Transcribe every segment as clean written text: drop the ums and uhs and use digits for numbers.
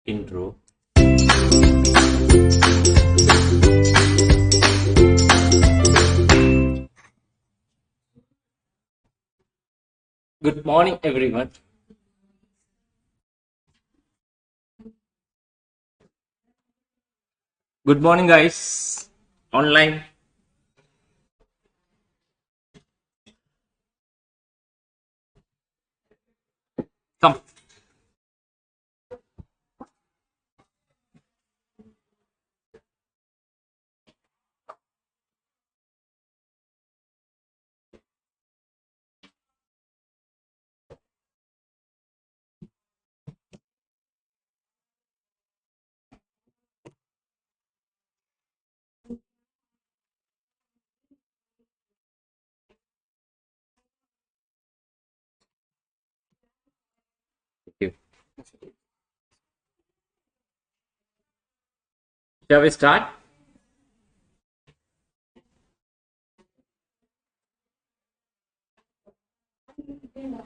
intro. Good morning, everyone. Good morning, guys. Online. Come. Thank you. Shall we start?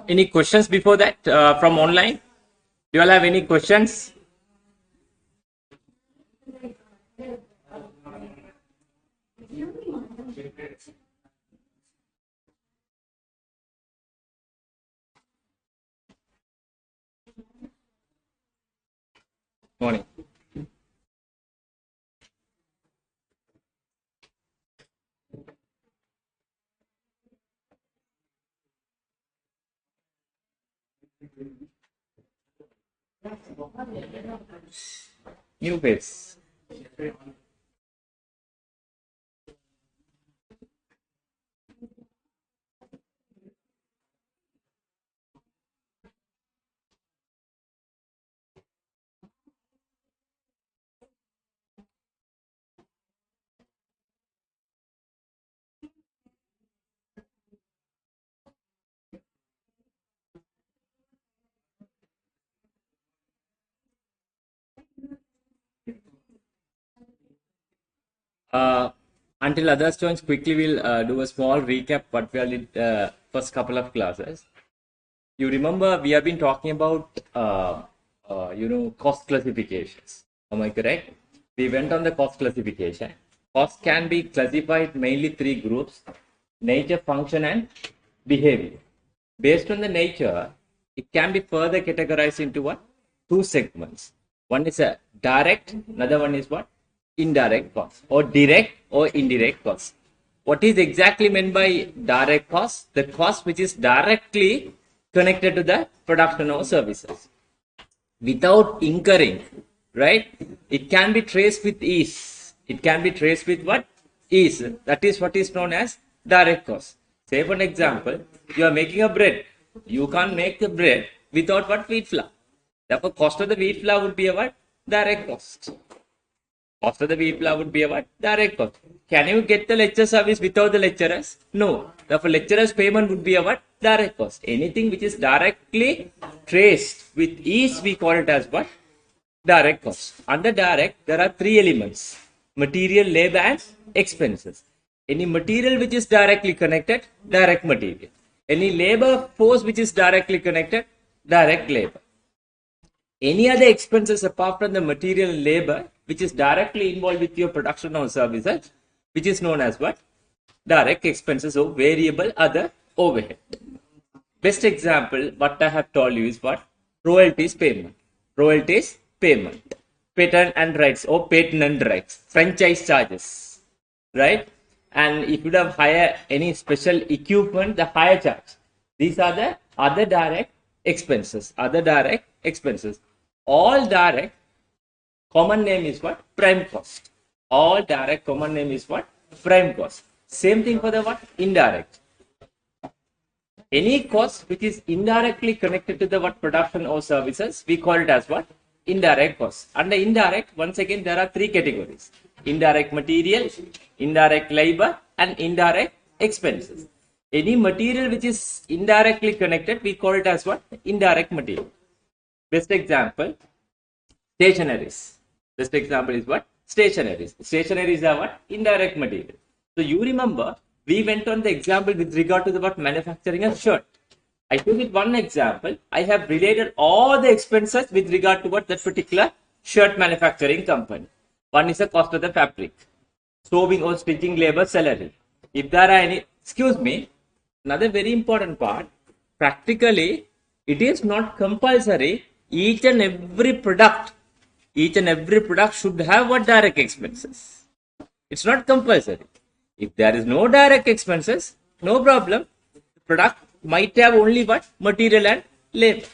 Any questions before that from online? Do you all have any questions? Morning. New face. Until others joins, quickly we'll do a small recap what we all did first couple of classes. You remember we have been talking about cost classifications. Am I correct? We went on the cost classification. Cost can be classified mainly three groups: nature, function, and behavior. Based on the nature, it can be further categorized into what? Two segments. One is a direct, another one is what? Indirect cost, or direct or indirect cost. What is exactly meant by direct cost? The cost which is directly connected to the production or services without incurring, right? It can be traced with ease. It can be traced with what? Ease. That is what is known as direct cost. Say for an example, you are making a bread. You can't make the bread without what? Wheat flour. Therefore, cost of the wheat flour would be a what? Direct cost. Cost of the wheat flour would be a what? Direct cost. Can you get the lecture service without the lecturers? No. Therefore, lecturers payment would be a what? Direct cost. Anything which is directly traced with ease, we call it as what? Direct cost. Under direct, there are three elements: material, labor, and expenses. Any material which is directly connected, direct material. Any labor force which is directly connected, direct labor. Any other expenses apart from the material and labor which is directly involved with your production or services, which is known as what? Direct expenses or variable other overhead. Best example, what I have told you is what? Royalties payment. Royalties payment. Patent and rights or patent and rights. Franchise charges. Right? And if you have hire any special equipment, the higher charge. These are the other direct expenses. Other direct expenses. All direct common name is what? Prime cost. All direct common name is what? Prime cost. Same thing for the what? Indirect. Any cost which is indirectly connected to the what? Production or services, we call it as what? Indirect cost. Under indirect, once again, there are three categories: indirect material, indirect labor, and indirect expenses. Any material which is indirectly connected, we call it as what? Indirect material. Best example, stationaries. Best example is what? Stationaries. Stationaries are what? Indirect material. So you remember, we went on the example with regard to the what? Manufacturing a shirt. I took it one example. I have related all the expenses with regard to what? That particular shirt manufacturing company. One is the cost of the fabric. Sewing or stitching labor salary. If there are any, excuse me, another very important part, practically it is not compulsory each and every product should have what direct expenses. It's not compulsory. If there is no direct expenses, no problem. The product might have only what material and labor.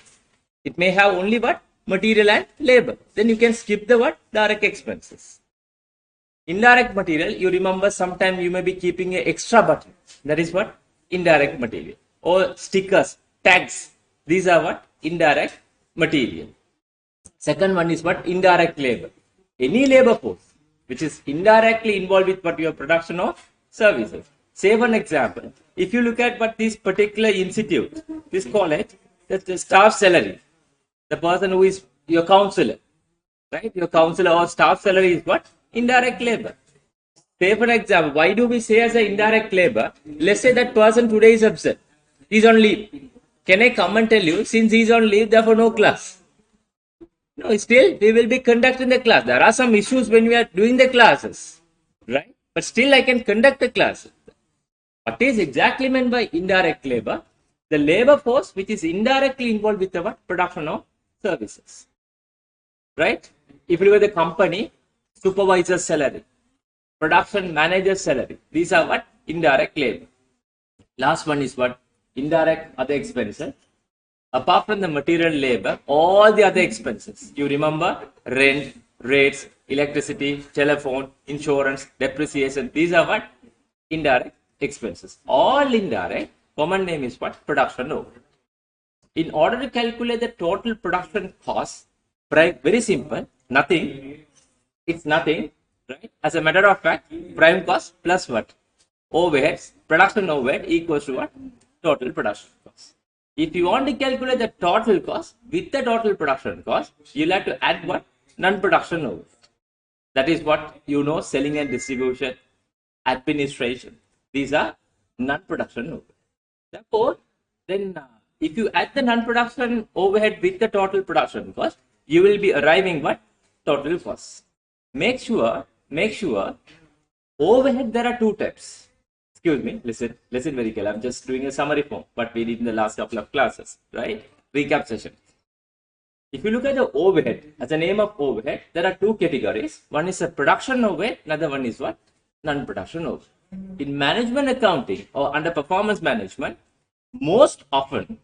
It may have only what material and labor. Then you can skip the what direct expenses. Indirect material, you remember sometime you may be keeping an extra button. That is what indirect material. Or stickers, tags. These are what indirect material. Second one is what indirect labor. Any labor force which is indirectly involved with what your production of services. Say one example. If you look at what this particular institute, this college, that's the staff salary. The person who is your counselor, right? Your counselor or staff salary is what? Indirect labor. Say for example, why do we say as an indirect labor? Let's say that person today is absent. He's on leave. Can I come and tell you, since he's on leave, therefore no class? No, still we will be conducting the class. There are some issues when we are doing the classes, right? But still I can conduct the class. What is exactly meant by indirect labor? The labor force which is indirectly involved with the what? Production of services, right? If you look at the company, supervisor salary, production manager salary, these are what? Indirect labor. Last one is what? Indirect other expenses. Apart from the material labor, all the other expenses. You remember rent, rates, electricity, telephone, insurance, depreciation. These are what? Indirect expenses. All indirect. Common name is what? Production overhead. In order to calculate the total production cost, very simple. Nothing. It's nothing. Right? As a matter of fact, prime cost plus what? Overheads. Production overhead equals to what? Total production cost. If you want to calculate the total cost with the total production cost, you'll have to add what? Non-production overhead. That is what you know, selling and distribution, administration. These are non-production overhead. Therefore, then if you add the non-production overhead with the total production cost, you will be arriving what? Total cost. Make sure, overhead there are two types. Excuse me, listen very carefully. I'm just doing a summary form, what we did in the last couple of classes, right? Recap session. If you look at the overhead, as a name of overhead, there are two categories. One is a production overhead, another one is what? Non-production overhead. In management accounting or under performance management, most often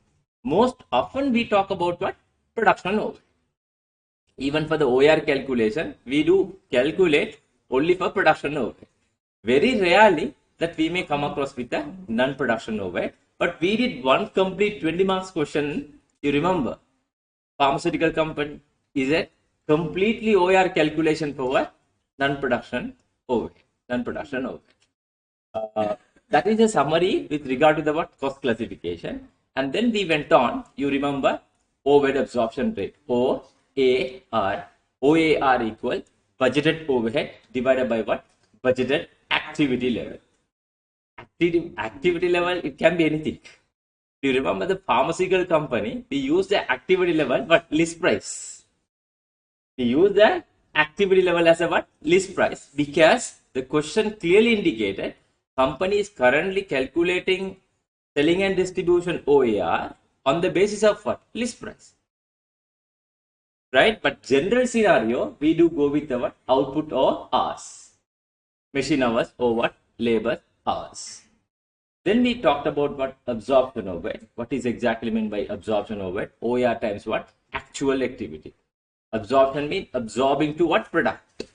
we talk about what? Production overhead. Even for the OER calculation, we do calculate only for production overhead. Very rarely that we may come across with the non-production overhead. But we did one complete 20 marks question. You remember, pharmaceutical company is a completely OER calculation for what? Non-production overhead. Non-production overhead. That is a summary with regard to the what? Cost classification. And then we went on. You remember, overhead absorption rate, OAR. OAR equal budgeted overhead divided by what? Budgeted activity level. Activity level, it can be anything. Do you remember the pharmaceutical company? We use the activity level, but list price. We use the activity level as a what? List price, because the question clearly indicated company is currently calculating selling and distribution OAR on the basis of what? List price. Right? But general scenario, we do go with the what? Output or hours. Machine hours or what? Labor hours. Then we talked about what? Absorption overhead. What is exactly meant by absorption overhead? OER times what? Actual activity. Absorption means absorbing to what? Product.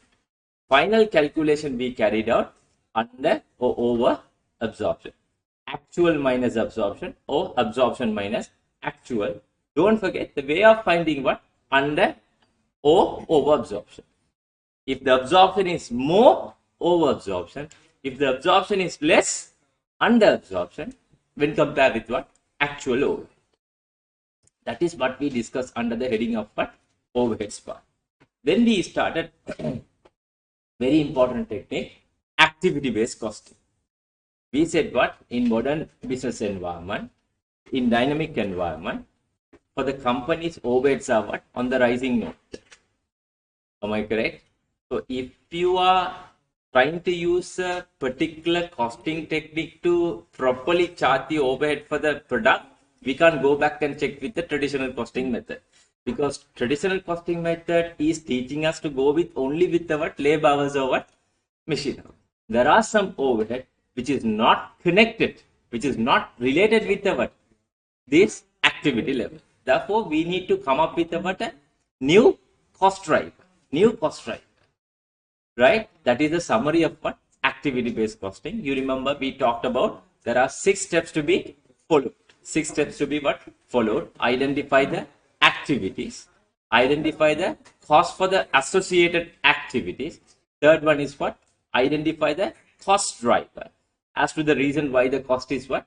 Final calculation we carried out under or over absorption. Actual minus absorption or absorption minus actual. Don't forget the way of finding what? Under or over absorption. If the absorption is more, over absorption. If the absorption is less, under absorption, when compared with what? Actual overhead. That is what we discussed under the heading of what? Overheads part. Then we started very important technique, activity based costing. We said what? In modern business environment, in dynamic environment, for the company's overheads are what? On the rising note. Am I correct? So if you are trying to use a particular costing technique to properly chart the overhead for the product, we can't go back and check with the traditional costing method, because traditional costing method is teaching us to go with only with the what labor hours or what machine hours. There are some overhead which is not connected, which is not related with the what this activity level. Therefore, we need to come up with a what a new cost driver, new cost driver, right? That is the summary of what activity based costing. You remember we talked about there are 6 steps to be followed. 6 steps to be what followed. Identify the activities, identify the cost for the associated activities. Third one is what? Identify the cost driver as to the reason why the cost is what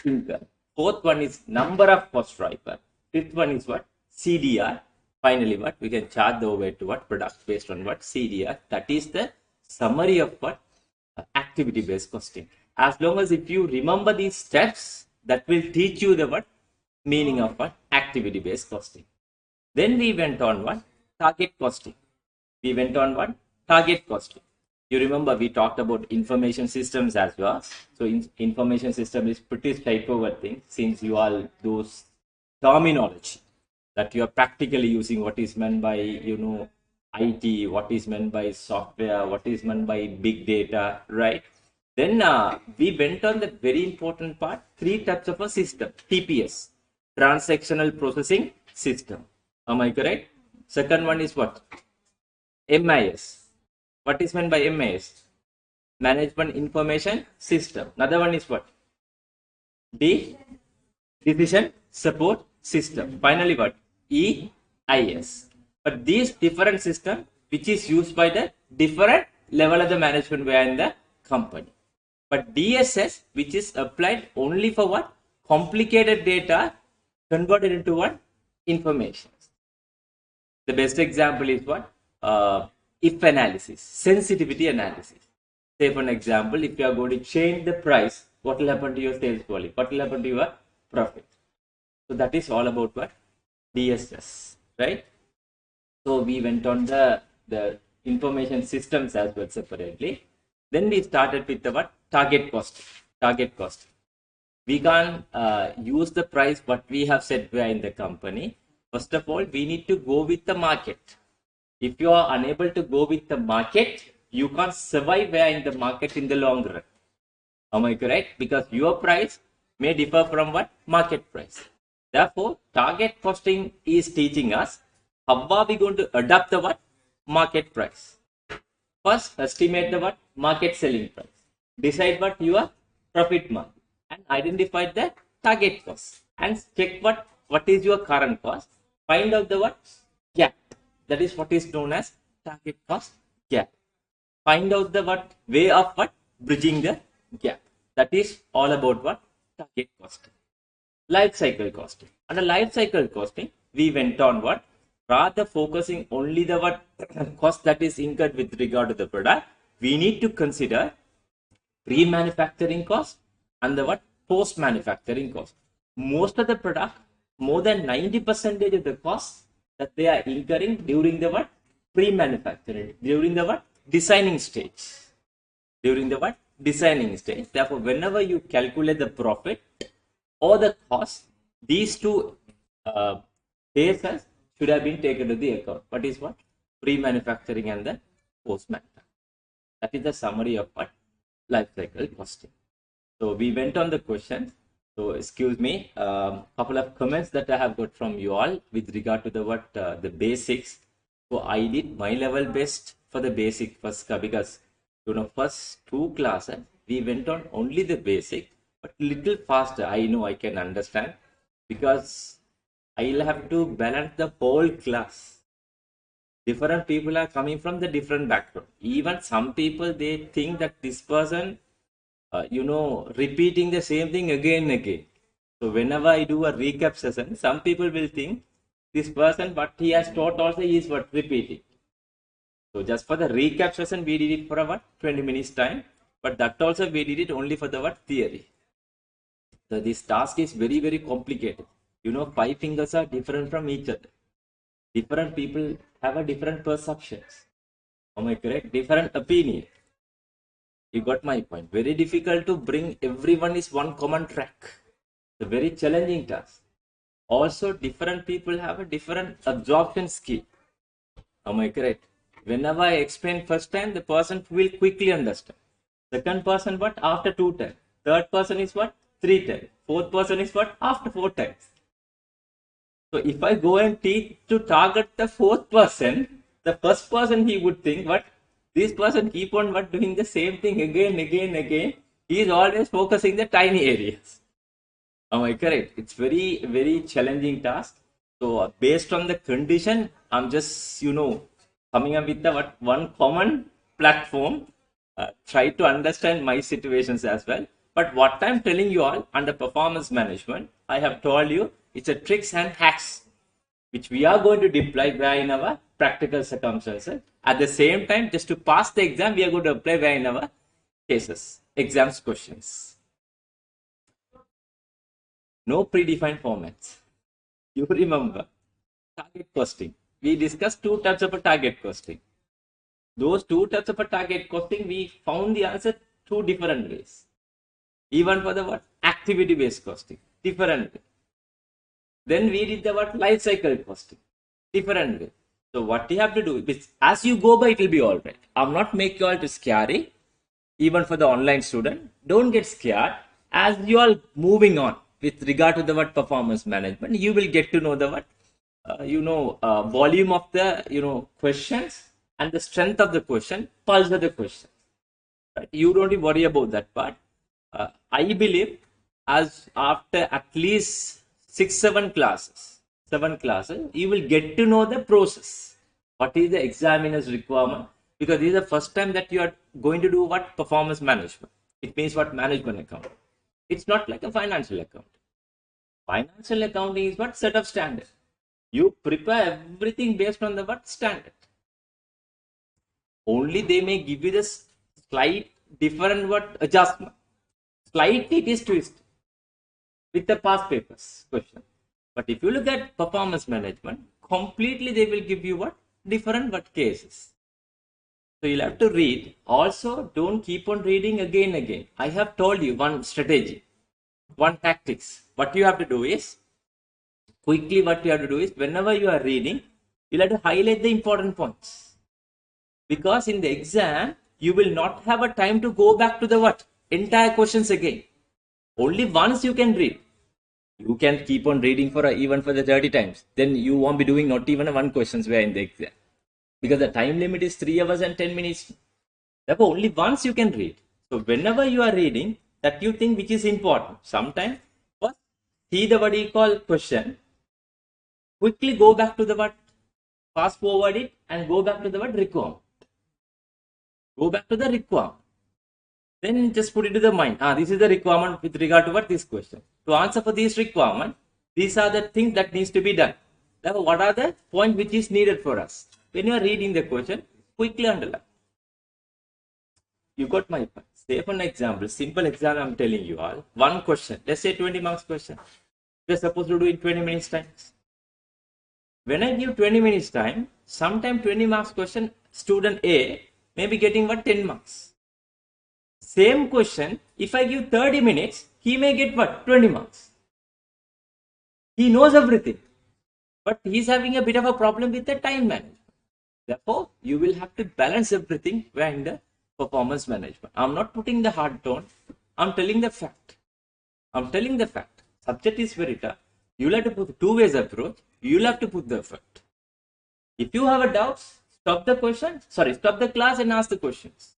incurred. Fourth one is number of cost driver. Fifth one is what? CDR. Finally, what? We can chart the overhead to what? Product based on what? CDR. That is the summary of what? Activity based costing. As long as if you remember these steps, that will teach you the what? Meaning of what? Activity based costing. Then we went on what? Target costing. We went on what? Target costing. You remember we talked about information systems as well. So information system is pretty straightforward thing, since you all those terminology that you are practically using, what is meant by IT, what is meant by software, what is meant by big data, right? Then we went on the very important part, 3 types of a system. TPS, transactional processing system. Am I correct? Second one is what? MIS. What is meant by MIS? Management Information System. Another one is what? Decision Support System. Finally, what? EIS. But these different system which is used by the different level of the management within the company. But DSS, which is applied only for what? Complicated data converted into what? Information. The best example is what? If analysis, sensitivity analysis. Say for an example, if you are going to change the price, what will happen to your sales volume? What will happen to your profit? So that is all about what? DSS, right? So we went on the information systems as well separately. Then we started with the what? Target cost. Target cost. We can't use the price what we have set in the company. First of all, we need to go with the market. If you are unable to go with the market, you can't survive in the market in the long run. Am I correct? Because your price may differ from what? Market price. Therefore, target costing is teaching us how are we going to adapt the what? Market price. First, estimate the what? Market selling price. Decide what your profit margin and identify the target cost and check what is your current cost. Find out the what? Gap. That is what is known as target cost gap. Find out the what way of what? Bridging the gap. That is all about what? Target costing. Life cycle costing. Under life cycle costing, we went on what? Rather focusing only the what cost that is incurred with regard to the product, we need to consider pre-manufacturing cost and the what? Post-manufacturing cost. Most of the product, more than 90% of the cost that they are incurring during the what? Pre-manufacturing, during the what? Designing stage. During the what? Designing stage. Therefore, whenever you calculate the profit or the cost, these two phases should have been taken to the account. What is what? Pre-manufacturing and the post-manufacturing. That is the summary of what? Life cycle costing. So we went on the questions. So excuse me, couple of comments that I have got from you all with regard to the what the basics. So I did my level best for the basic first, because first 2 classes we went on only the basic, but little faster. I know I can understand because I'll have to balance the whole class. Different people are coming from the different background. Even some people, they think that this person repeating the same thing again and again. So whenever I do a recap session, some people will think this person what he has taught also is what repeating. So just for the recap session, we did it for what 20 minutes time, but that also we did it only for the what theory. So this task is very, very complicated. 5 fingers are different from each other. Different people have a different perceptions. Am I correct? Different opinion. You got my point. Very difficult to bring everyone is one common track. It's a very challenging task. Also, different people have a different absorption skill. Am I correct? Whenever I explain first time, the person will quickly understand. Second person, what? After 2 times. Third person is what? 3 times. Fourth person is what? After 4 times. So if I go and teach to target the fourth person, the first person he would think, what? This person keep on what doing the same thing again. He is always focusing the tiny areas. Am I correct? It's very challenging task. So based on the condition, I'm just coming up with the one common platform. Try to understand my situations as well. But what I'm telling you all under performance management, I have told you it's a tricks and hacks which we are going to deploy via in our practical circumstances. At the same time, just to pass the exam, we are going to apply via in our cases, exams questions. No predefined formats. You remember target costing. We discussed 2 types of a target costing. Those 2 types of a target costing, we found the answer 2 different ways. Even for the what? Activity based costing, different way. Then we did the what? Life cycle costing, different way. So what you have to do is, as you go by, it will be all right. I'm not making you all to scary. Even for the online student, don't get scared. As you are moving on with regard to the what performance management, you will get to know the what volume of the questions and the strength of the question, pulse of the question. Right? You don't worry about that part. I believe as after at least 7 classes, you will get to know the process. What is the examiner's requirement? Because this is the first time that you are going to do what performance management. It means what management account. It's not like a financial account. Financial accounting is what set of standard. You prepare everything based on the what standard. Only they may give you the slight different what adjustment. Slightly it is twist with the past papers question. But if you look at performance management, completely they will give you what different what cases. So you'll have to read. Also, don't keep on reading again. I have told you one strategy, one tactics. What you have to do is quickly. What you have to do is whenever you are reading, you'll have to highlight the important points. Because in the exam, you will not have a time to go back to the what entire questions again. Only once you can read. You can keep on reading for even for the 30 times. Then you won't be doing not even one questions where in the exam. Because the time limit is 3 hours and 10 minutes. Therefore, only once you can read. So whenever you are reading, that you think which is important. Sometimes, first see the what you call question. Quickly go back to the what, fast forward it and go back to the what requirement. Go back to the requirement. Then just put it to the mind. This is the requirement with regard to what this question. To answer for this requirement, these are the things that needs to be done. Therefore, what are the points which is needed for us? When you are reading the question, quickly underline. You got my point. Say for an example, simple example I'm telling you all. One question, let's say 20 marks question. We're supposed to do in 20 minutes time. When I give 20 minutes time, sometime 20 marks question, student A may be getting what 10 marks. Same question, if I give 30 minutes, he may get what 20 marks. He knows everything, but he's having a bit of a problem with the time management. Therefore, you will have to balance everything in the performance management. I'm not putting the hard tone. I'm telling the fact. Subject is very tough. You'll have to put 2 ways approach. You'll have to put the effort. If you have a doubt, stop the class and ask the questions.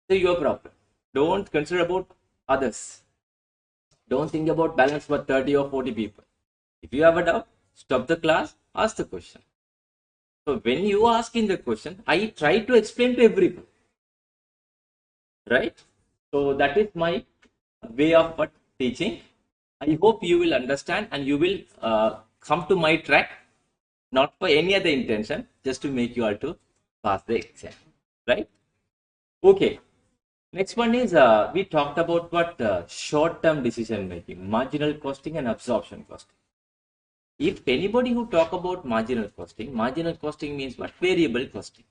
So your problem. Don't consider about others. Don't think about balance for 30 or 40 people. If you have a doubt, stop the class, ask the question. So when you are asking the question, I try to explain to everyone. Right? So that is my way of teaching. I hope you will understand and you will come to my track, not for any other intention, just to make you all to pass the exam. Right? Okay. Next one is we talked about short-term decision making, marginal costing and absorption costing. If anybody who talk about marginal costing means what? Variable costing.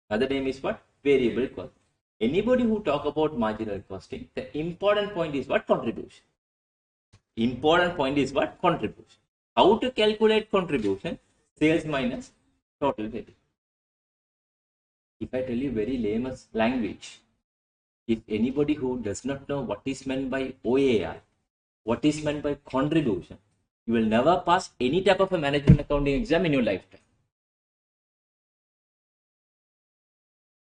Other name is what? Variable cost. Anybody who talk about marginal costing, the important point is what? Contribution. Important point is what? Contribution. How to calculate contribution? Sales minus total value. If I tell you very layman's language, if anybody who does not know what is meant by OAR, what is meant by contribution, you will never pass any type of a management accounting exam in your lifetime.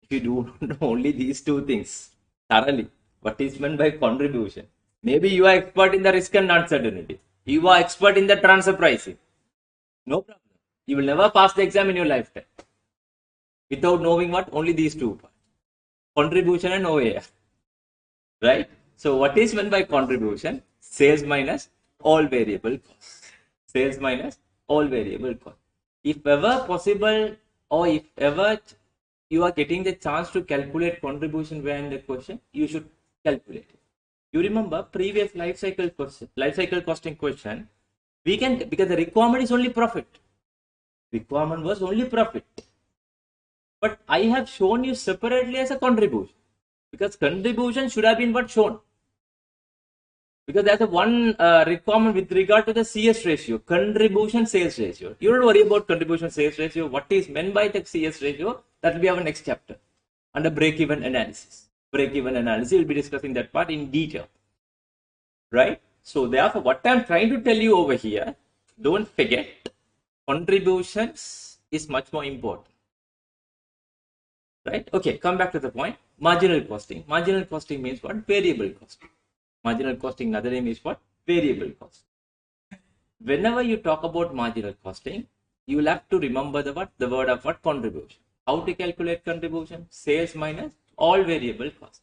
If you do not know only these two things thoroughly, what is meant by contribution, maybe you are expert in the risk and uncertainty, you are expert in the transfer pricing, no problem. You will never pass the exam in your lifetime without knowing what? Only these two parts, contribution and OAR, right? So what is meant by contribution? Sales minus all variable costs. Sales minus all variable costs. If ever possible, or if ever you are getting the chance to calculate contribution when the question, you should calculate it. You remember previous life cycle costing question, we can, because the requirement is only profit. Requirement was only profit. But I have shown you separately as a contribution, because contribution should have been what? Shown. Because there's a one requirement with regard to the CS ratio, contribution sales ratio. You don't worry about contribution sales ratio. What is meant by the CS ratio? That will be our next chapter under break-even analysis. Break-even analysis, we'll be discussing that part in detail. Right? So therefore, what I'm trying to tell you over here, don't forget, contributions is much more important. Right? Okay, come back to the point. Marginal costing. Marginal costing means what? Variable costing. Marginal costing, another name is what? Variable cost. Whenever you talk about marginal costing, you will have to remember the what? The word of what? Contribution. How to calculate contribution? Sales minus all variable cost.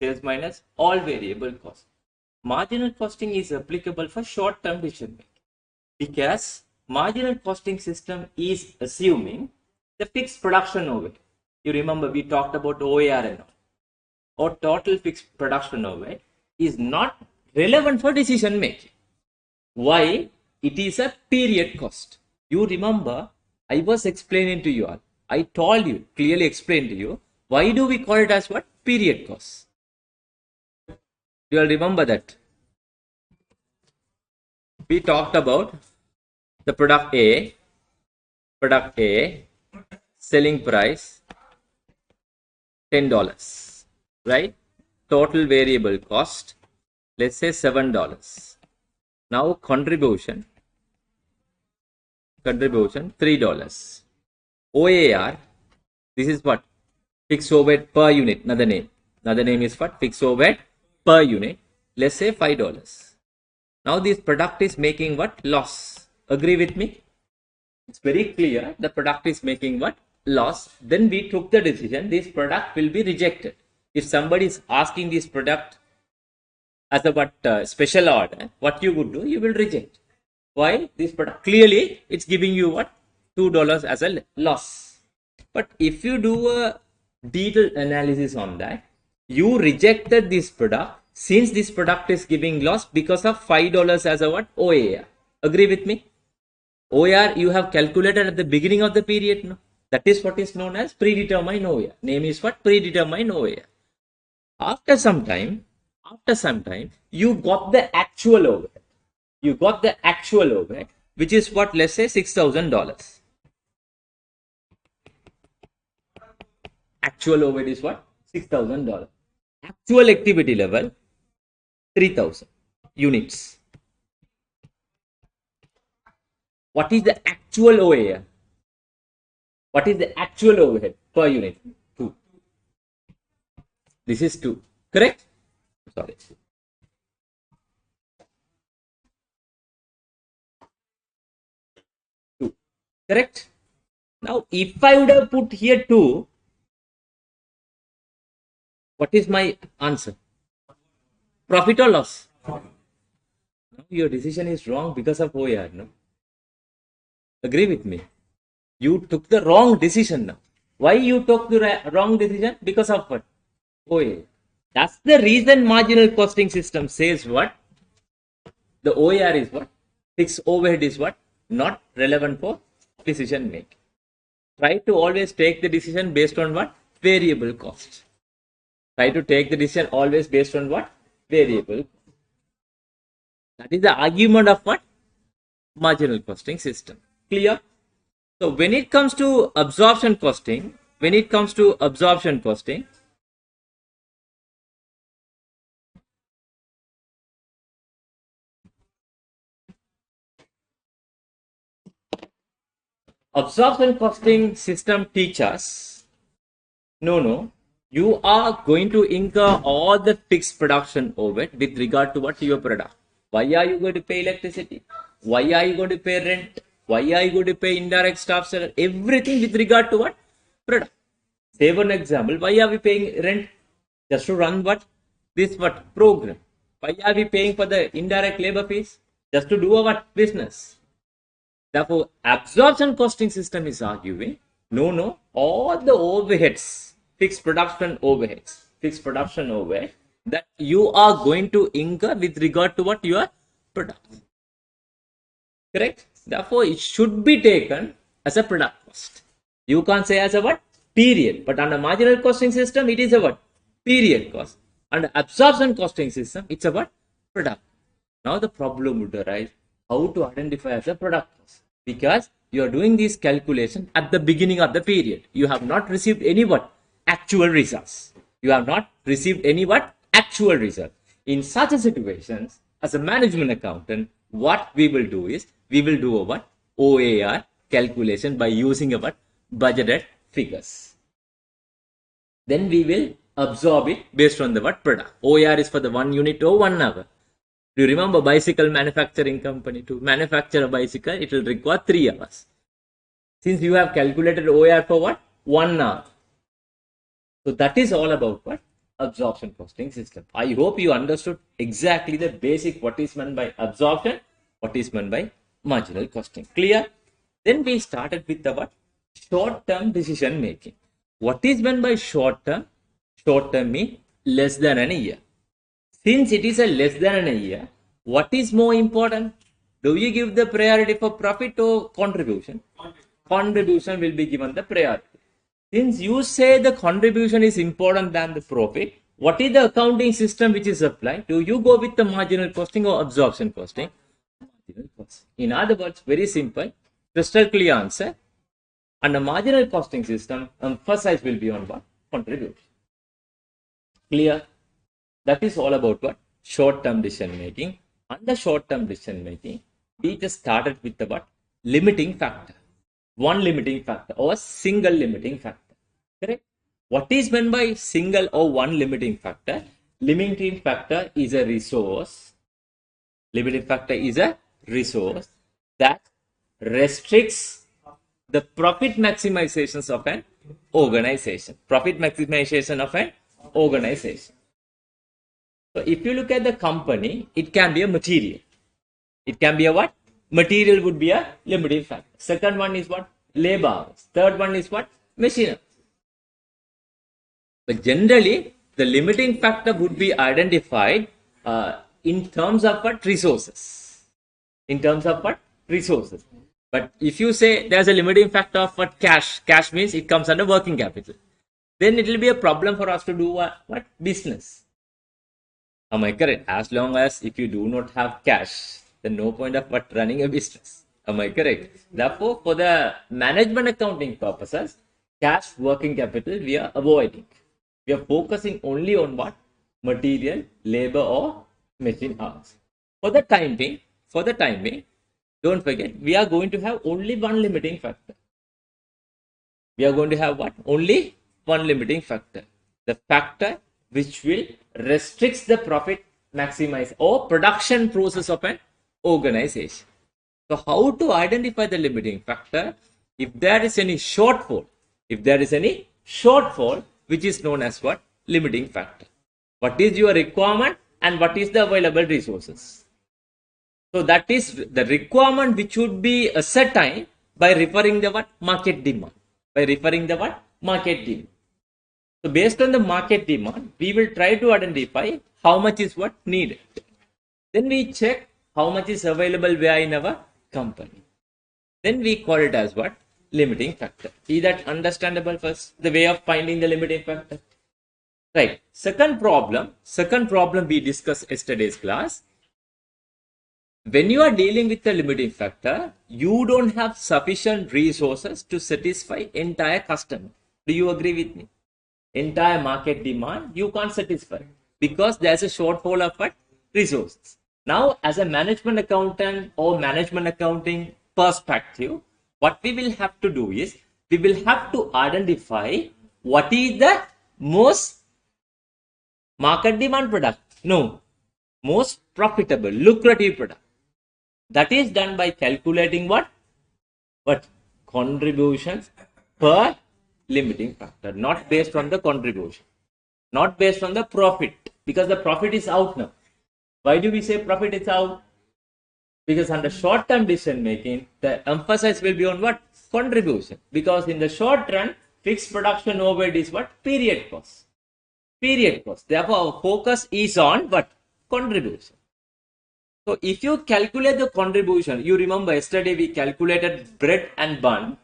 Sales minus all variable cost. Marginal costing is applicable for short-term decision making, because marginal costing system is assuming the fixed production overhead. You remember we talked about OAR and all, or total fixed production overhead is not relevant for decision making. Why? It is a period cost. You remember, I was explaining to you all. I told you, clearly explained to you, why do we call it as what? Period cost. You all remember that. We talked about the product A, selling price $10, right? Total variable cost, let's say $7. Now contribution $3. OAR, this is what? Fixed overhead per unit, another name. Another name is what? Fixed overhead per unit. Let's say $5. Now this product is making what? Loss. Agree with me? It's very clear. The product is making what? Loss. Then we took the decision, this product will be rejected. If somebody is asking this product as a what special order, what you would do? You will reject. Why? This product clearly it's giving you what? $2 as a loss. But if you do a detailed analysis on that, you rejected this product since this product is giving loss because of $5 as a what? OAR. Agree with me? OAR you have calculated at the beginning of the period. No? That is what is known as predetermined OAR. Name is what? Predetermined OAR. After some time, you got the actual overhead. You got the actual overhead, which is what? Let's say $6,000. Actual overhead is what? $6,000. Actual activity level 3,000 units. What is the actual OAR? What is the actual overhead per unit? 2. This is 2. Correct? Sorry. 2. Correct? Now, if I would have put here 2, what is my answer? Profit or loss? No, your decision is wrong because of OAR. No? Agree with me? You took the wrong decision now. Why you took the wrong decision? Because of what? OAR. That's the reason marginal costing system says what? The OAR is what? Fixed overhead is what? not relevant for decision making. Try to always take the decision based on what? Variable cost. Try to take the decision always based on what? Variable. That is the argument of what? Marginal costing system. Clear? So when it comes to absorption costing, absorption costing system teaches, no, you are going to incur all the fixed production overhead with regard to what? Your product. Why are you going to pay electricity? Why are you going to pay rent? Why are you going to pay indirect staff salary? Everything with regard to what? Product. Say one example, why are we paying rent? Just to run what? This what? Program. Why are we paying for the indirect labor fees? Just to do our business. Therefore, absorption costing system is arguing, no, all the overheads, fixed production overhead that you are going to incur with regard to what? Your product. Correct? Therefore, it should be taken as a product cost. You can't say as a what? Period. But under marginal costing system, it is a what? Period cost. Under absorption costing system, it's a what? Product. Now the problem would arise how to identify as a product cost. Because you are doing this calculation at the beginning of the period. You have not received any what? Actual results. You have not received any what? Actual result. In such a situations, as a management accountant, what we will do is, we will do a what? OAR calculation by using a what? Budgeted figures. Then we will absorb it based on the what? Product. OAR is for the 1 unit or 1 hour. Do you remember bicycle manufacturing company? To manufacture a bicycle, it will require 3 hours. Since you have calculated OAR for what? 1 hour. So that is all about what? Absorption costing system. I hope you understood exactly the basic what is meant by absorption, what is meant by marginal costing. Clear? Then we started with the what? Short-term decision making. What is meant by short-term? Short-term means less than a year. Since it is a less than a year, what is more important? Do you give the priority for profit or contribution? Contribution will be given the priority. Since you say the contribution is important than the profit, what is the accounting system which is applied? Do you go with the marginal costing or absorption costing? Marginal costing. In other words, very simple, crystal clear answer. Under marginal costing system, emphasis will be on what? Contribution. Clear? That is all about what? Short-term decision making. Under short-term decision making, we just started with the what? Limiting factor. One limiting factor or single limiting factor. Correct? What is meant by single or one limiting factor? Limiting factor is a resource. Limiting factor is a resource that restricts the profit maximizations of an organization. Profit maximization of an organization. So if you look at the company, it can be a material. It can be a what? Material would be a limiting factor. Second one is what? Labor hours. Third one is what? Machinery. But generally, the limiting factor would be identified in terms of what? Resources. In terms of what? Resources. But if you say there's a limiting factor of what? Cash. Cash means it comes under working capital. Then it will be a problem for us to do what? Business. Am I correct? As long as if you do not have cash, then no point of what? Running a business. Am I correct? Therefore, for the management accounting purposes, cash working capital we are avoiding. We are focusing only on what? Material, labor or machine hours. For the time being, don't forget, we are going to have only one limiting factor. We are going to have what? Only one limiting factor. The factor which will restricts the profit maximize or production process of an organization. So how to identify the limiting factor? If there is any shortfall, which is known as what? Limiting factor. What is your requirement and what is the available resources? So that is the requirement which would be ascertained by referring the what? Market demand. So based on the market demand, we will try to identify how much is what needed. Then we check how much is available where in our company. then we call it as what? Limiting factor. Is that understandable first? The way of finding the limiting factor. Right. Second problem we discussed yesterday's class. When you are dealing with the limiting factor, you don't have sufficient resources to satisfy entire customer. Do you agree with me? Entire market demand, you can't satisfy because there's a shortfall of what? Resources. Now, as a management accountant or management accounting perspective, what we will have to do is, we will have to identify what is the most market demand product. No, most profitable, lucrative product. That is done by calculating what? What? Contributions per limiting factor, not based on the contribution, not based on the profit, because the profit is out now. Why do we say profit is out? Because under short-term decision making, the emphasis will be on what? Contribution. Because in the short run, fixed production overhead is what? Period cost. Period cost. Therefore, our focus is on what? Contribution. So if you calculate the contribution, you remember yesterday we calculated bread and bun.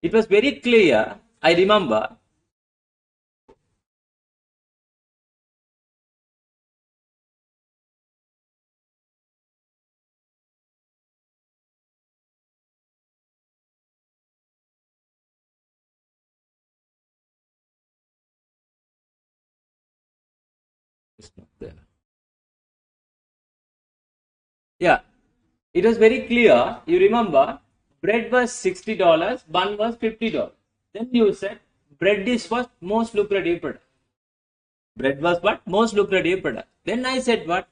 It was very clear. I remember. It's not there. Yeah, it was very clear. You remember, bread was $60, bun was $50. Then you said bread is what? Most lucrative product. Bread was what? Most lucrative product. Then I said what?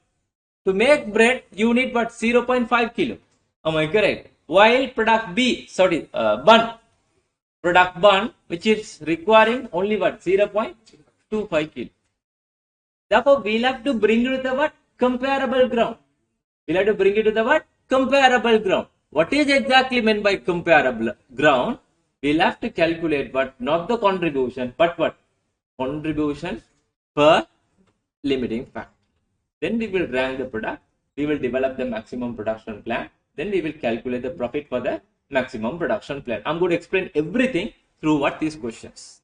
To make bread, you need what? 0.5 kilo. Am I correct? While product B, sorry, bun, product bun, which is requiring only what? 0.25 kilo. Therefore, we'll have to bring it to the what? Comparable ground. We'll have to bring it to the what? Comparable ground. What is exactly meant by comparable ground? We'll have to calculate what? Not the contribution, but what? Contribution per limiting factor. Then we will rank the product. We will develop the maximum production plan. Then we will calculate the profit for the maximum production plan. I'm going to explain everything through what these questions.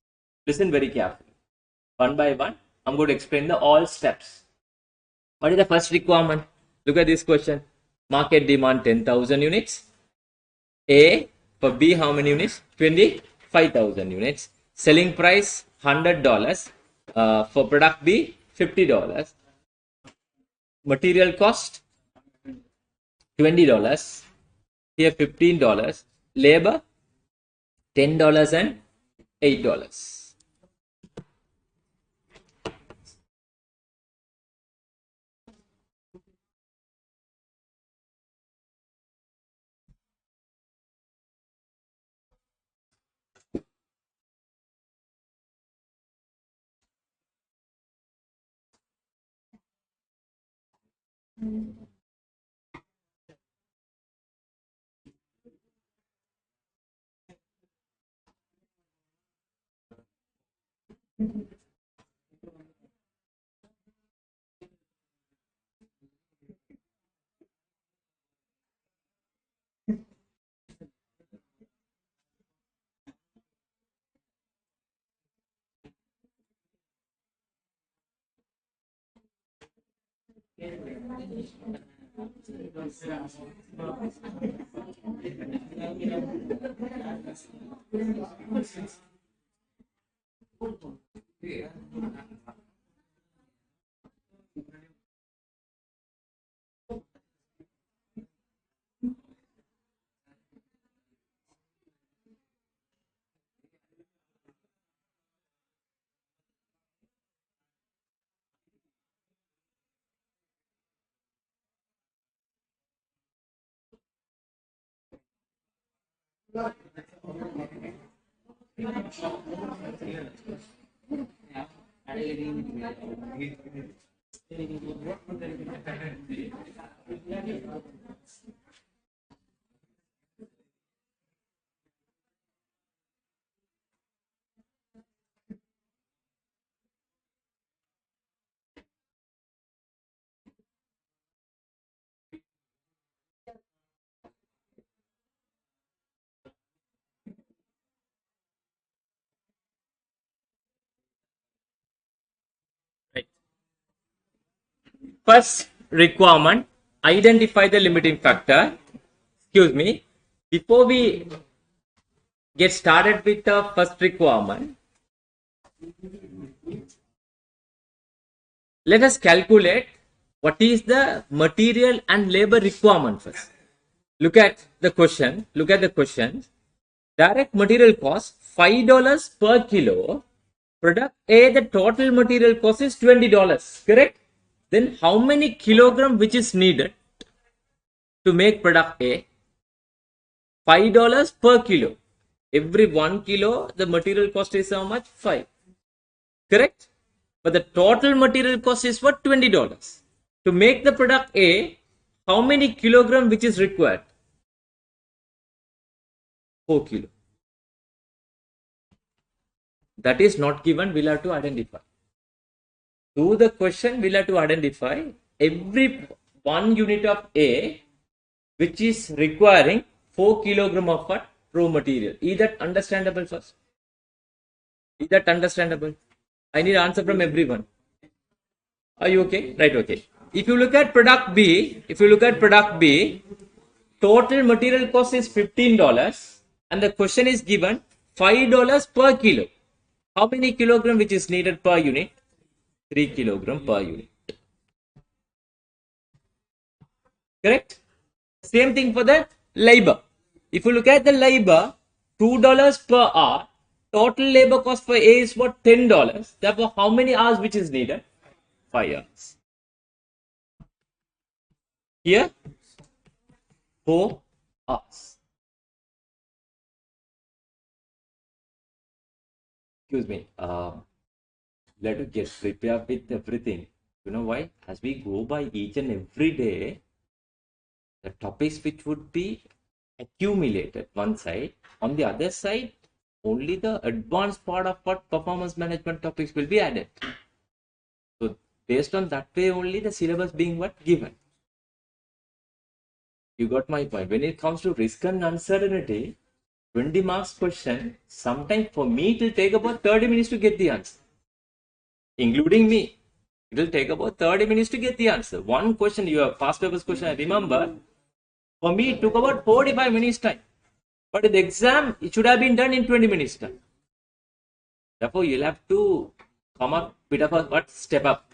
Listen very carefully. One by one, I'm going to explain the all steps. What is the first requirement? Look at this question. Market demand 10,000 units. A. For B, how many units? 25,000 units. Selling price $100. For product B, $50. Material cost $20. Here $15. Labor $10 and $8. First requirement, identify the limiting factor. Excuse me. Before we get started with the first requirement, let us calculate what is the material and labor requirement first. Look at the question. Look at the question. Direct material cost $5 per kilo. Product A, the total material cost is $20. Correct? Then how many kilogram which is needed to make product A? $5 per kilo. Every 1 kilo, the material cost is how much? 5. Correct? But the total material cost is what? $20. To make the product A, how many kilogram which is required? 4 kilo. That is not given, we'll have to identify. To the question, we'll have to identify every 1 unit of A which is requiring 4 kilogram of what? Raw material. Is that understandable first? Is that understandable? I need answer from everyone. Are you okay? Right, okay. If you look at product B, total material cost is $15 and the question is given $5 per kilo. How many kilogram which is needed per unit? 3 kilogram per unit. Correct? Same thing for the labor. If you look at the labor, $2 per hour. Total labor cost for A is what? $10. Therefore, how many hours which is needed? 5 hours. Here, 4 hours. Excuse me. Let us get prepared with everything. You know why? As we go by each and every day, the topics which would be accumulated one side, on the other side, only the advanced part of what performance management topics will be added. So based on that way only the syllabus being what given. You got my point. When it comes to risk and uncertainty, 20 marks question, sometimes for me it will take about 30 minutes to get the answer. Including me, it will take about 30 minutes to get the answer. One question, your past papers question, I remember, for me it took about 45 minutes time. But in the exam, it should have been done in 20 minutes time. Therefore, you'll have to come up bit of a what? Step up.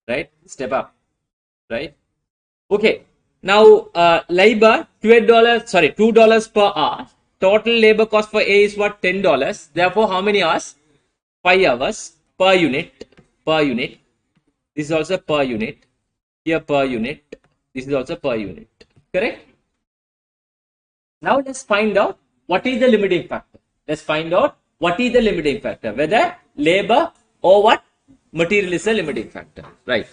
Right? Step up. Right? Okay. Now, labor, $2 per hour. Total labor cost for A is what? $10. Therefore, how many hours? 5 hours per unit. Per unit. This is also per unit. Here per unit. This is also per unit. Correct? Now let's find out what is the limiting factor. Let's find out what is the limiting factor. Whether labor or what? Material is a limiting factor. Right.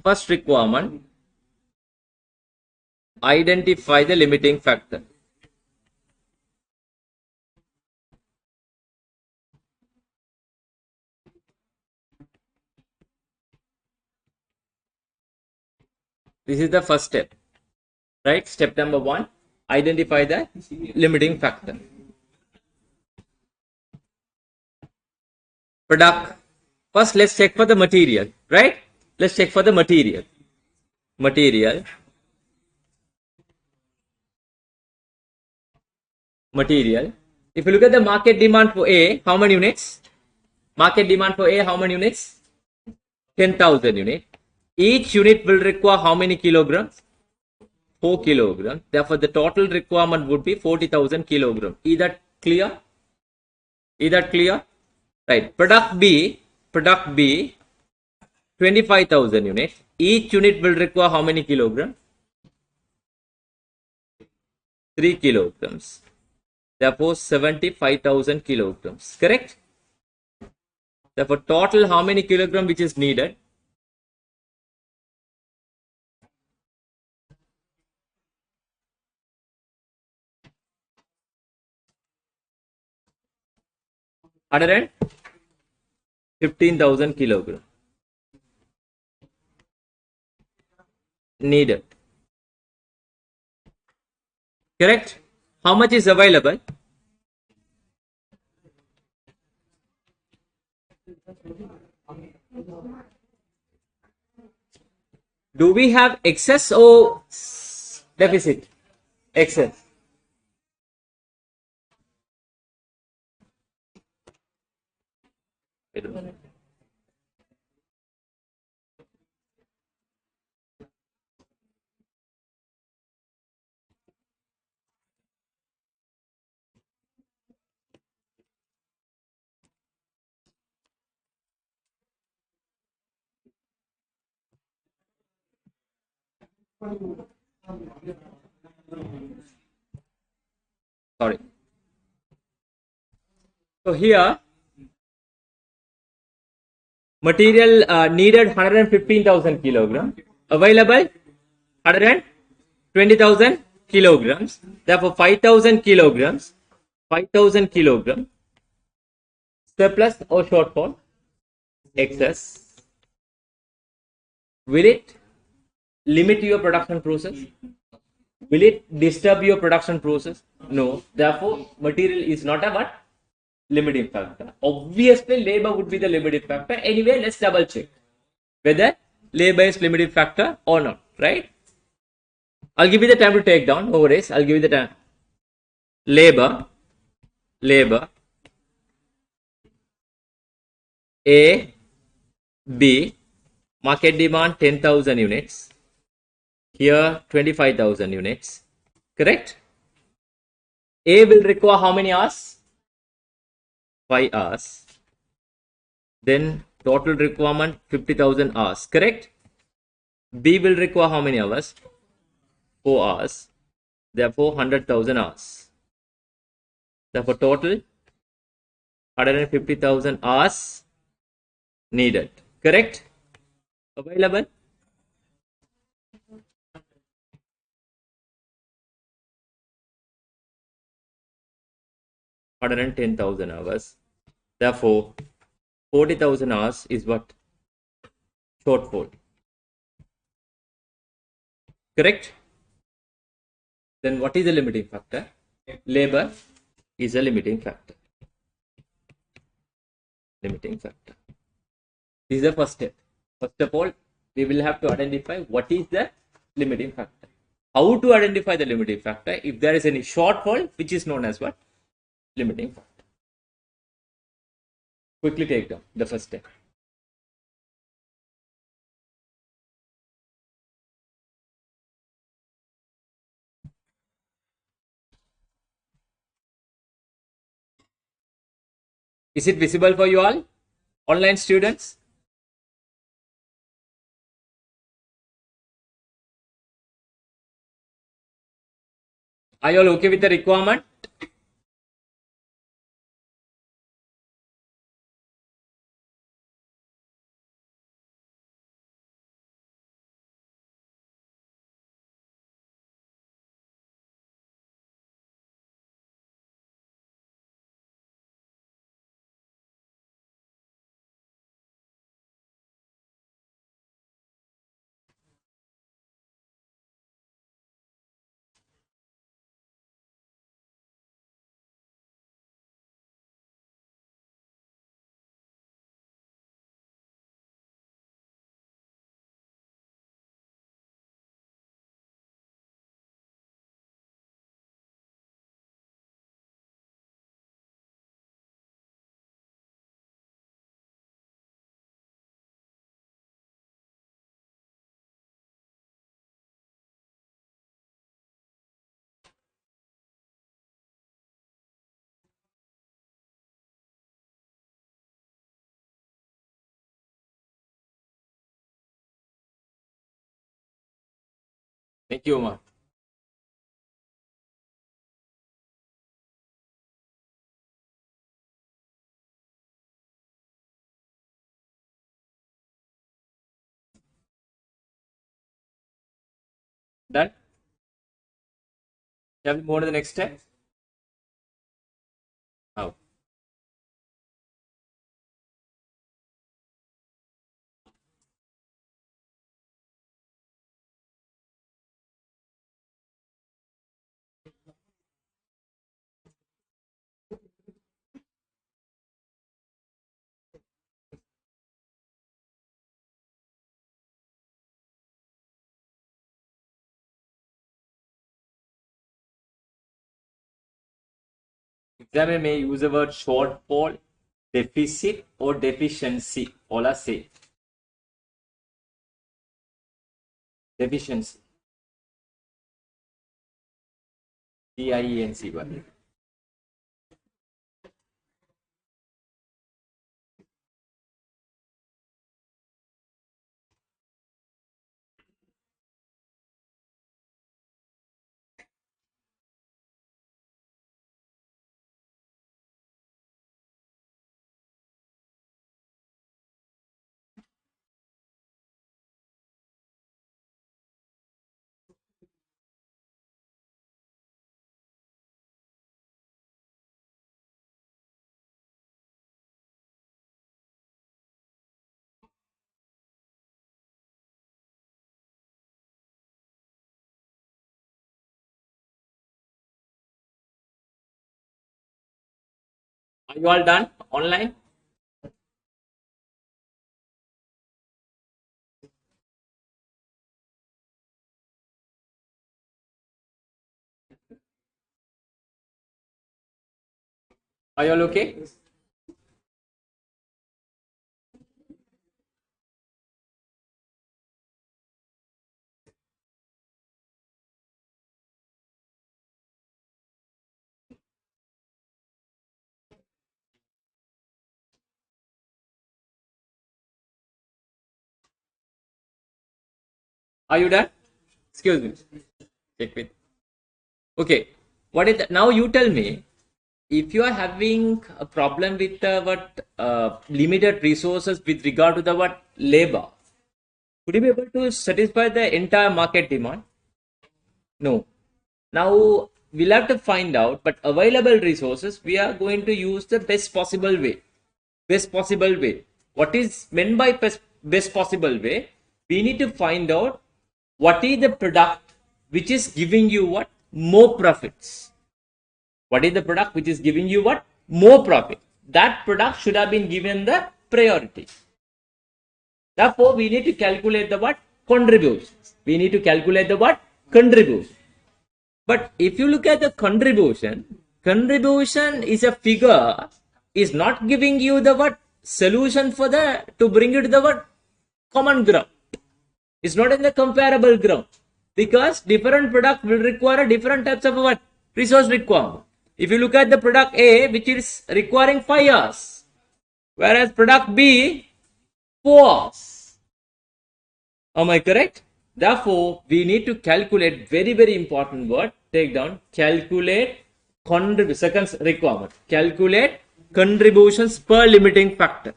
First requirement, identify the limiting factor. This is the first step, right? Step number 1, identify the limiting factor. Product. First, let's check for the material, right? Let's check for the material. Material. If you look at the market demand for A, how many units? Market demand for A, how many units? 10,000 units. Each unit will require how many kilograms? 4 kilograms. Therefore, the total requirement would be 40,000 kilograms. Is that clear? Is that clear? Right. Product B, 25,000 units. Each unit will require how many kilograms? 3 kilograms. Therefore, 75,000 kilograms. Correct? Therefore, total how many kilograms which is needed? 115,000 kilogram needed. Correct? How much is available? Do we have excess or deficit? Excess. Sorry. So here, material needed 115,000 kilograms, available 120,000 kilograms. Therefore, 5,000 kilograms, 5,000 kilograms, surplus or shortfall, excess. Will it limit your production process? Will it disturb your production process? No. Therefore, material is not a what? Limiting factor. Obviously, labor would be the limiting factor. Anyway, let's double check whether labor is limiting factor or not, right? I'll give you the time to take down. No worries. I'll give you the time. Labor, A, B, market demand 10,000 units. Here 25,000 units. Correct? A will require how many hours? 5 hours. Then total requirement 50,000 hours. Correct? B will require how many hours? 4 hours. Therefore 100,000 hours. Therefore total 150,000 hours needed. Correct? Available? 110,000 hours. Therefore, 40,000 hours is what? Shortfall. Correct? Then what is the limiting factor? Labor is a limiting factor. Limiting factor. This is the first step. First of all, we will have to identify what is the limiting factor. How to identify the limiting factor? If there is any shortfall, which is known as what? Limiting factor. Quickly take down the first step. Is it visible for you all? Online students? Are you all okay with the requirement? Thank you, Omar. Done? Shall we move on to the next step? Oh. Examiner may use the word shortfall, deficit, or deficiency. All are same. Deficiency. DIENCY. Are you all done online? Are you all okay? Are you done? Excuse me. Check with. Okay. What is that? Now you tell me, if you are having a problem with what limited resources with regard to the what labor, could you be able to satisfy the entire market demand? No. Now we'll have to find out, but available resources, we are going to use the best possible way. Best possible way. What is meant by best possible way? We need to find out what is the product which is giving you what more profits. What is the product which is giving you what more profit? That product should have been given the priority. Therefore, we need to calculate the what contributions. We need to calculate the what contribution. But if you look at the contribution is a figure, is not giving you the what solution for the to bring it to the what common ground. It's not in the comparable ground, because different product will require different types of what resource requirement. If you look at the product A, which is requiring 5 hours, whereas product B 4 hours. Am I correct? Therefore, we need to calculate very important word. Take down, calculate second requirement. Calculate contributions per limiting factor.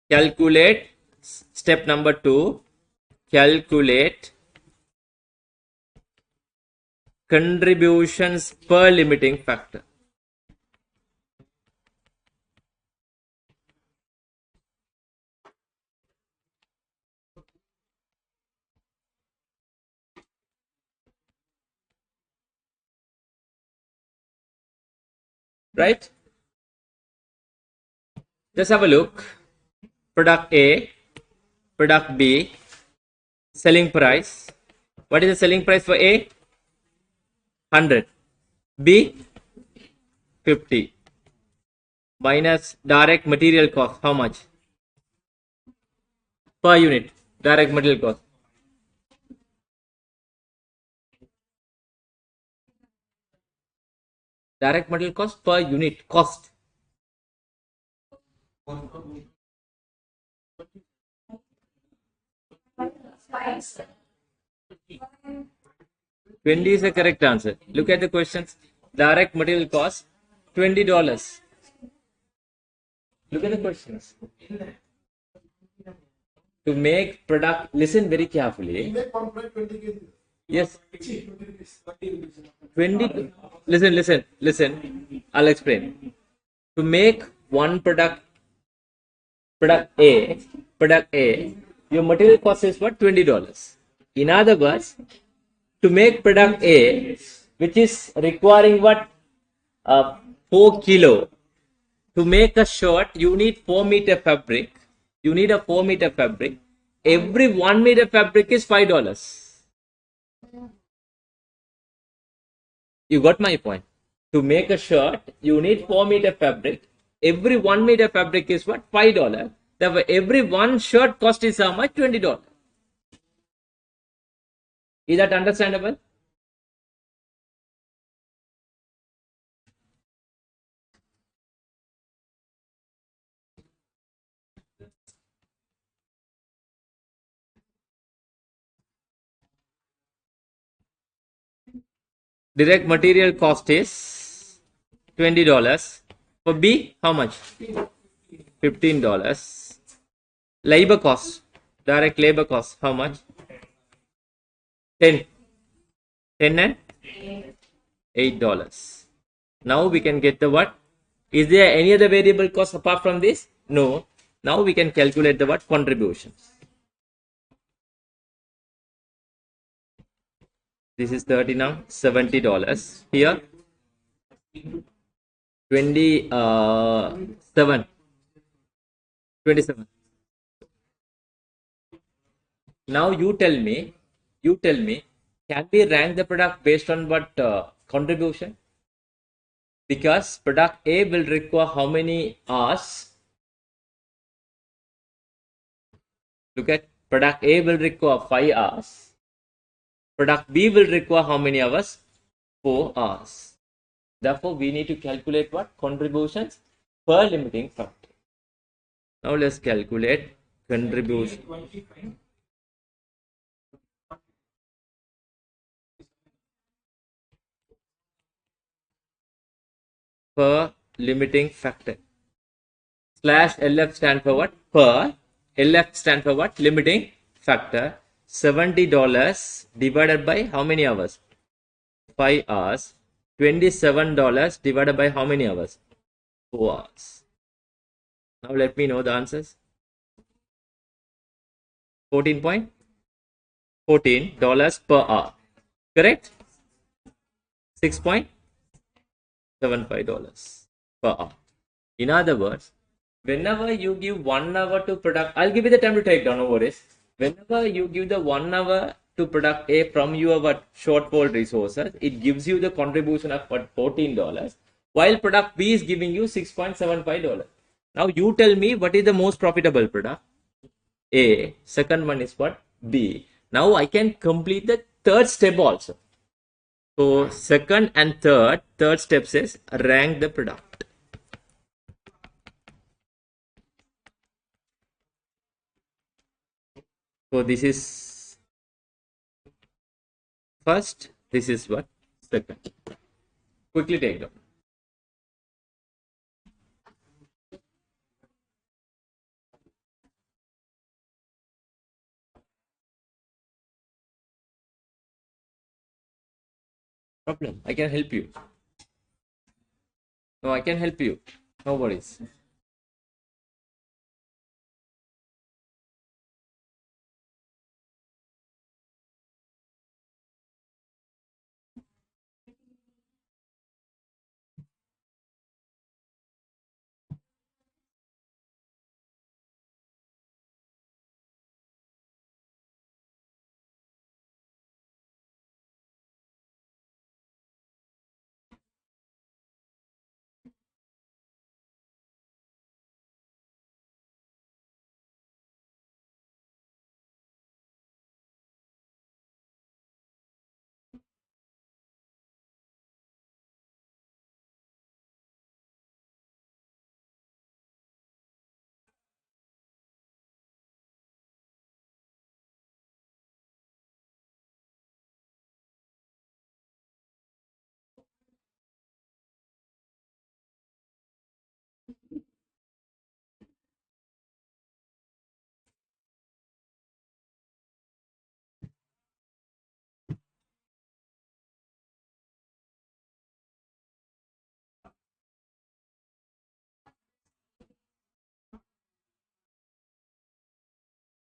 Calculate, step number 2, calculate contributions per limiting factor. Right? Just have a look. Product A, product B, selling price. What is the selling price for A? 100. B? 50. Minus direct material cost. How much? Per unit. Direct material cost. Direct material cost per unit cost. 20 is the correct answer. Look at the questions. Direct material cost $20. Look at the questions. To make product, listen very carefully. Yes. 20. Listen. I'll explain. To make one product A, your material cost is what? $20. In other words, to make product A, which is requiring what? 4 kilo. To make a shirt, you need 4 meter fabric. You need a 4 meter fabric. Every 1 meter fabric is $5. You got my point. To make a shirt, you need 4 meter fabric. Every 1 meter fabric is what? $5. Therefore, every one shirt cost is how much? $20. Is that understandable? Direct material cost is $20. For B, how much? $15. Labor cost, direct labor cost, how much? 10. 10 and $8. Now we can get the what? Is there any other variable cost apart from this? No. Now we can calculate the what? Contributions. This is 30 now, $70. Here, 27. Now you tell me, can we rank the product based on what contribution? Because product A will require how many hours? Look at product A will require 5 hours. Product B will require how many hours? 4 hours. Therefore, we need to calculate what? Contributions per limiting factor. Now let's calculate contribution. Per limiting factor. Slash LF stand for what? Per. LF stand for what? Limiting factor. $70 divided by how many hours? 5 hours. $27 divided by how many hours? 4 hours. Now let me know the answers. $14 per hour. Correct? $6.75 per hour. In other words, whenever you give 1 hour to product, I'll give you the time to take down, no worries. Whenever you give the 1 hour to product A from your shortfall resources, it gives you the contribution of what? $14, while product B is giving you $6.75. Now you tell me what is the most profitable product? A. Second one is what? B. Now I can complete the third step also. So second and third step says rank the product. So this is first, this is what? Second. Quickly take down. Problem. I can help you. No, I can help you. No worries.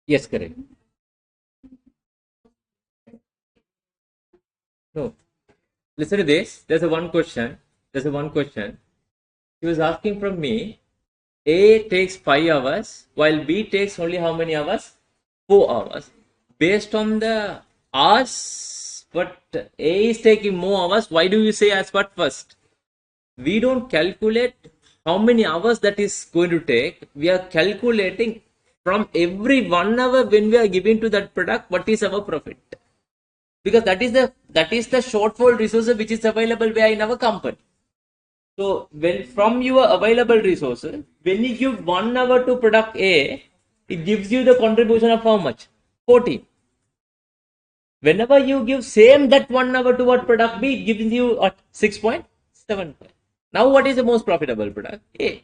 Yes, correct. No. Listen to this. There's a one question. He was asking from me, A takes 5 hours, while B takes only how many hours? 4 hours. Based on the hours but A is taking more hours. Why do you say as what first? We don't calculate how many hours that is going to take. We are calculating from every 1 hour when we are giving to that product, what is our profit? Because that is the shortfall resources which is available where in our company. So when from your available resources, when you give 1 hour to product A, it gives you the contribution of how much? 14. Whenever you give same that 1 hour to what product B, it gives you at 6.7. Now what is the most profitable product? A.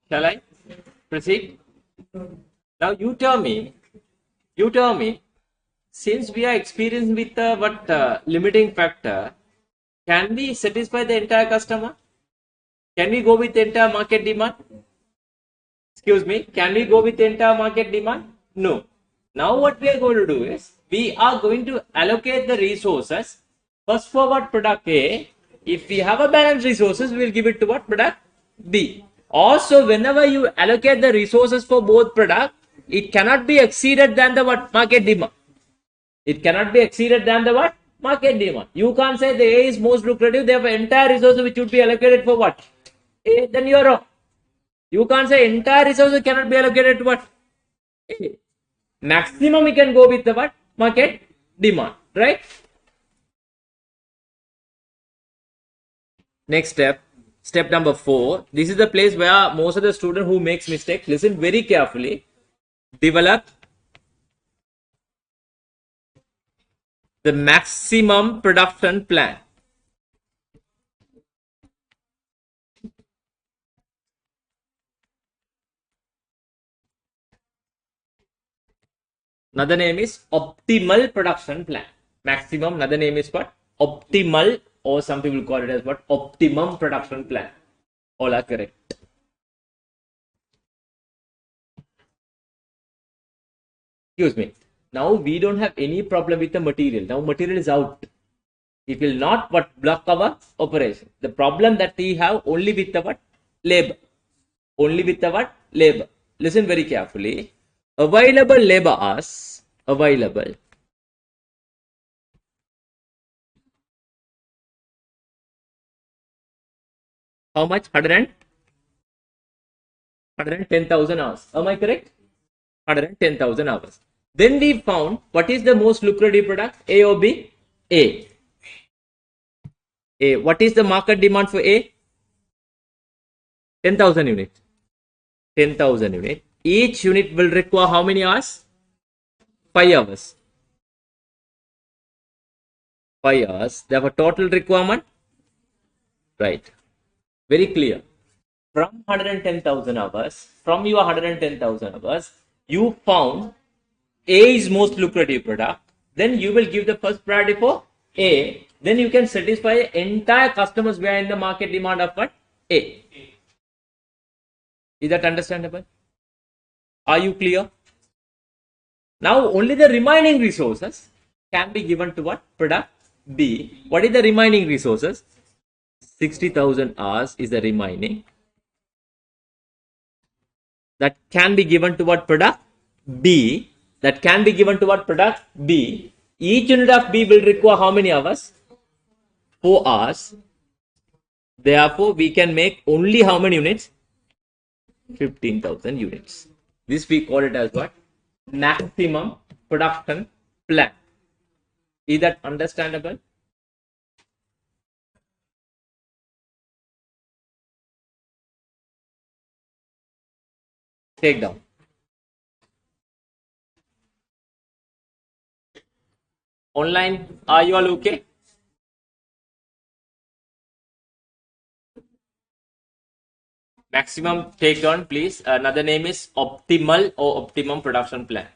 Shall I proceed? Now you tell me, since we are experienced with what limiting factor, can we satisfy the entire customer? Can we go with the entire market demand? Excuse me, can we go with the entire market demand? No. Now what we are going to do is, we are going to allocate the resources first for what product A. If we have a balanced resources, we will give it to what product B. Also, whenever you allocate the resources for both product, it cannot be exceeded than the what market demand. It cannot be exceeded than the what market demand. You can't say the A is most lucrative, therefore entire resources which would be allocated for what A. Then you are wrong. You can't say entire resources cannot be allocated to what A. Maximum we can go with the what market demand, right? Next step number 4. This is the place where most of the student who makes mistake, listen very carefully. Develop the maximum production plan. Another name is optimal production plan. Maximum, another name is what? Optimal, or some people call it as what? Optimum production plan. All are correct. Excuse me. Now we don't have any problem with the material. Now material is out. It will not what block our operation. The problem that we have only with the what? Labor. Only with the what? Labor. Listen very carefully. Available labor hours. Available. How much? 110,000 hours. Am I correct? 110,000 hours. Then we found what is the most lucrative product? A or B? A. A. What is the market demand for A? 10,000 units. 10,000 units. Each unit will require how many hours? 5 hours. 5 hours. Therefore, total requirement? Right. Very clear. From 110,000 hours, from your 110,000 hours, you found A is most lucrative product. Then you will give the first priority for A. Then you can satisfy entire customers who are in the market demand of what? A. Is that understandable? Are you clear? Now only the remaining resources can be given to what? Product B. What is the remaining resources? 60,000 hours is the remaining. That can be given to what product? B. That can be given to what product? B. Each unit of B will require how many hours? 4 hours. Therefore, we can make only how many units? 15,000 units. This we call it as what? Maximum production plan. Is that understandable? Take down. Online, are you all okay? Maximum take down, please. Another name is optimal or optimum production plan.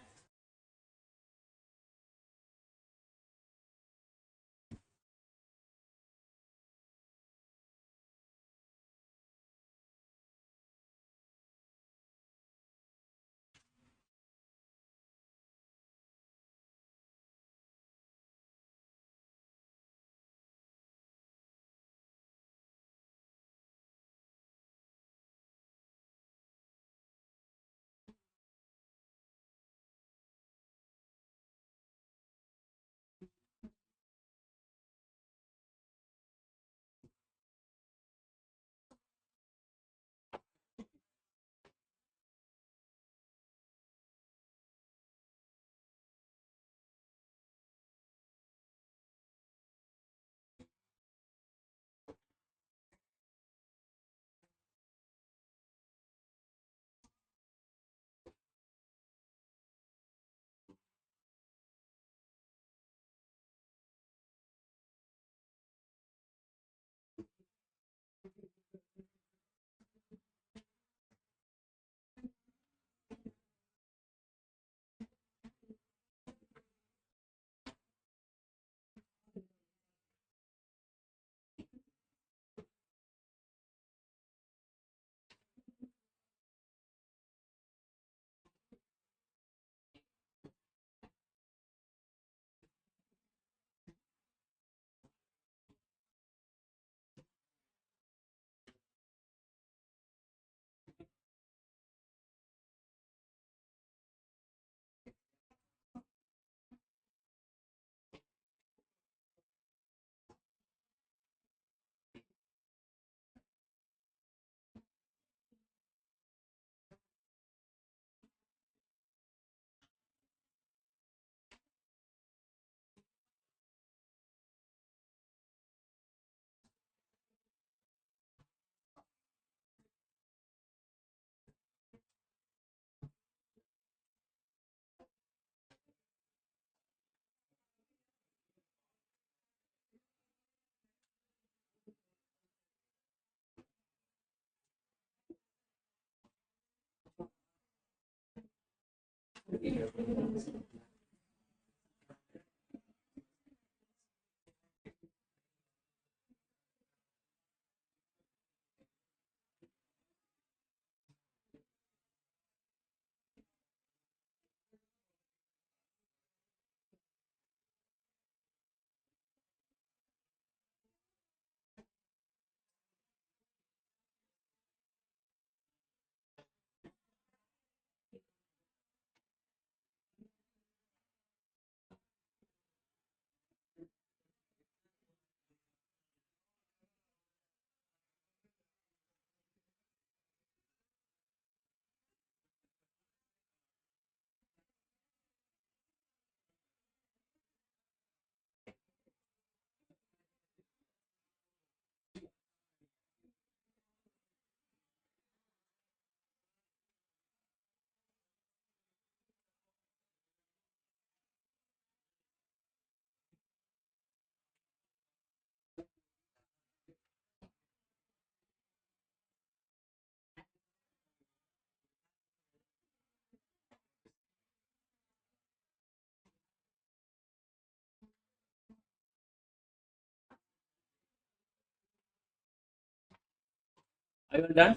Are you all done?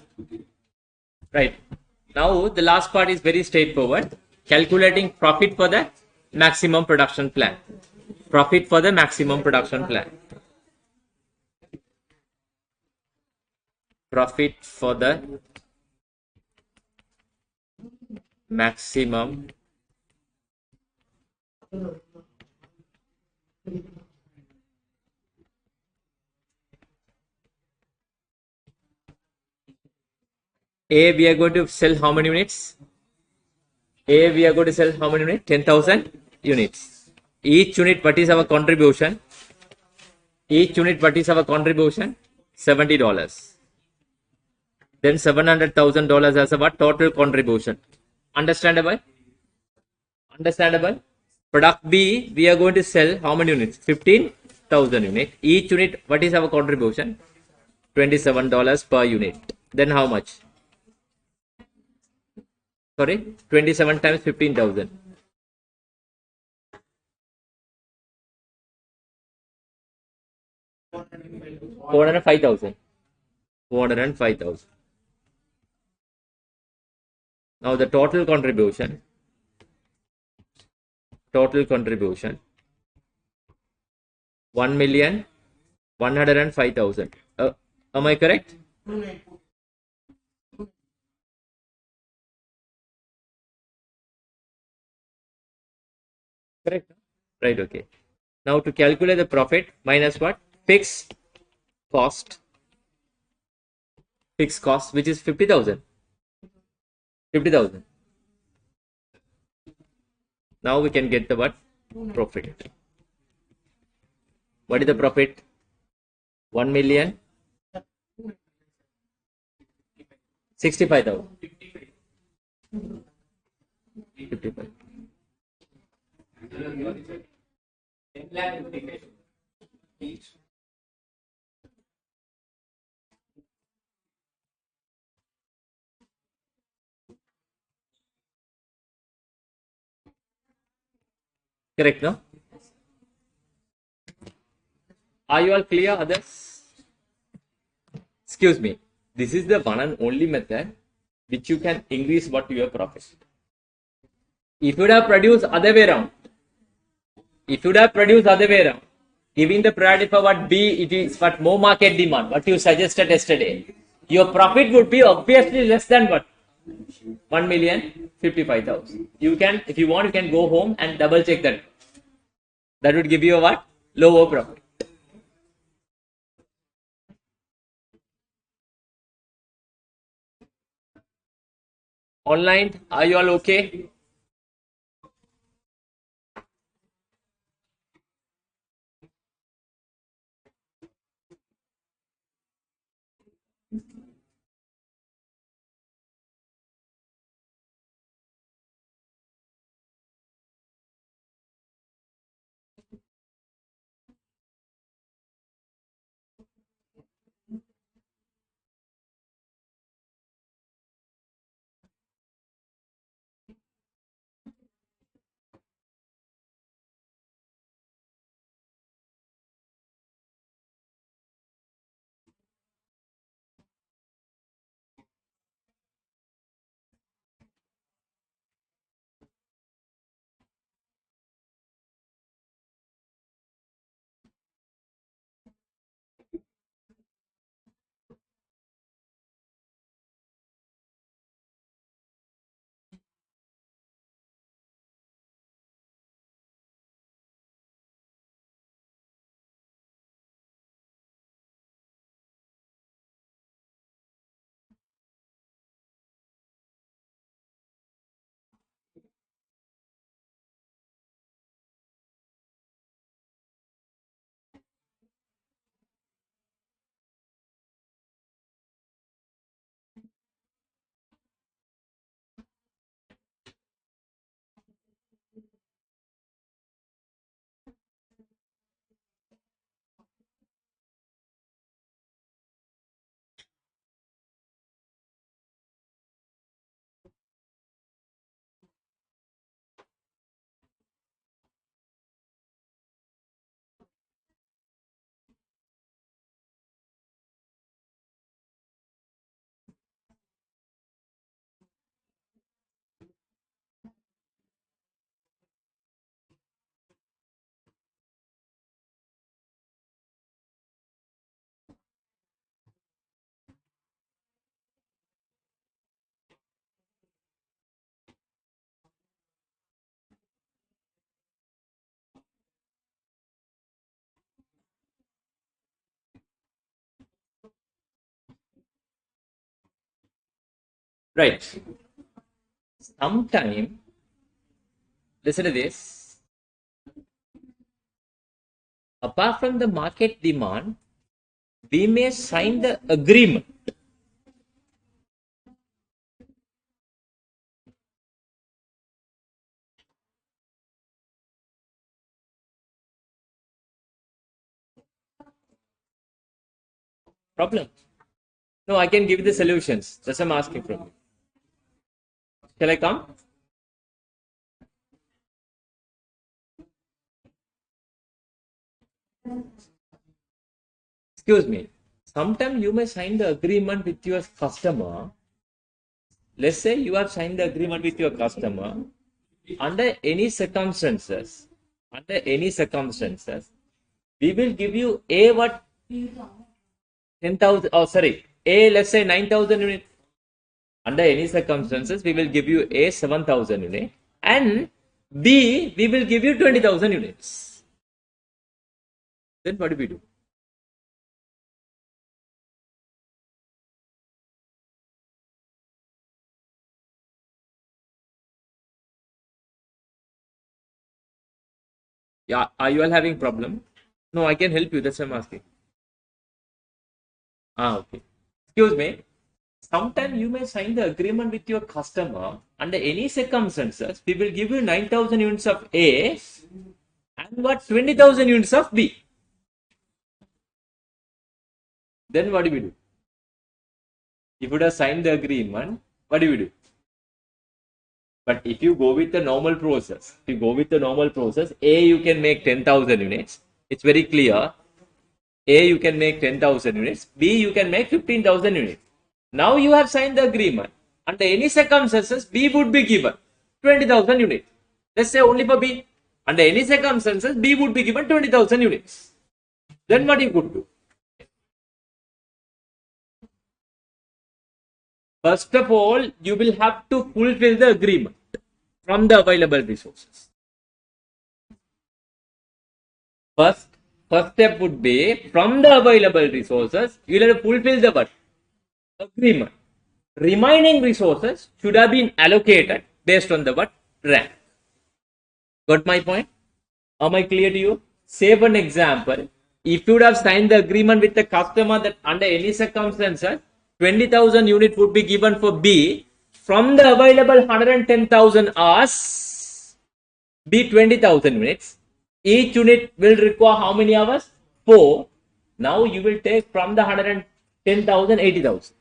Right. Now the last part is very straightforward. Calculating profit for the maximum production plan. Profit for the maximum production plan. Profit for the maximum A, we are going to sell how many units? A, we are going to sell how many units? 10,000 units. Each unit, what is our contribution? Each unit, what is our contribution? $70. Then $700,000 as our total contribution. Understandable? Understandable? Product B, we are going to sell how many units? 15,000 units. Each unit, what is our contribution? $27 per unit. Then how much? Sorry, 27 times 15,000. 405,000. 405,000. Now the total contribution 1,105,000. Am I correct? Correct. Right. Okay. Now to calculate the profit minus what? Fixed cost. Fixed cost, which is 50,000. 50,000. Now we can get the what? Profit. What is the profit? 1,065,000. 55. Correct, no? Are you all clear, others? Excuse me. This is the one and only method which you can increase what your profit. If you would have produced other way around, giving the priority for what B, it is what more market demand, what you suggested yesterday, your profit would be obviously less than what? 1,055,000. You can, if you want, you can go home and double check that. That would give you a what? Lower profit. Online, are you all okay? Right. Sometime, listen to this. Apart from the market demand, we may sign the agreement. Problem. No, I can give you the solutions. That's what I'm asking from you. Shall I come? Excuse me. Sometimes you may sign the agreement with your customer. Let's say you have signed the agreement with your customer. Under any circumstances, we will give you A what 10,000. Oh, sorry. A, let's say 9,000 units. Under any circumstances, we will give you A 7,000 units, and B, we will give you 20,000 units. Then what do we do? Yeah, are you all having problem? No, I can help you. That's what I'm asking. Okay. Excuse me. Sometimes you may sign the agreement with your customer. Under any circumstances, we will give you 9,000 units of A and what 20,000 units of B. Then what do we do? If you would have signed the agreement, what do we do? But if you go with the normal process, A, you can make 10,000 units. It's very clear. A, you can make 10,000 units. B, you can make 15,000 units. Now you have signed the agreement. Under any circumstances, B would be given 20,000 units. Let's say only for B. Under any circumstances, B would be given 20,000 units. Then what you could do? First of all, you will have to fulfill the agreement from the available resources. First step would be from the available resources, you will have to fulfill the what? Agreement. Remaining resources should have been allocated based on the what? Rank. Got my point? Am I clear to you? Say for an example, if you would have signed the agreement with the customer that under any circumstances, 20,000 unit would be given for B, from the available 110,000 hours, B 20,000 units. Each unit will require how many hours? 4. Now you will take from the 110,000, 80,000.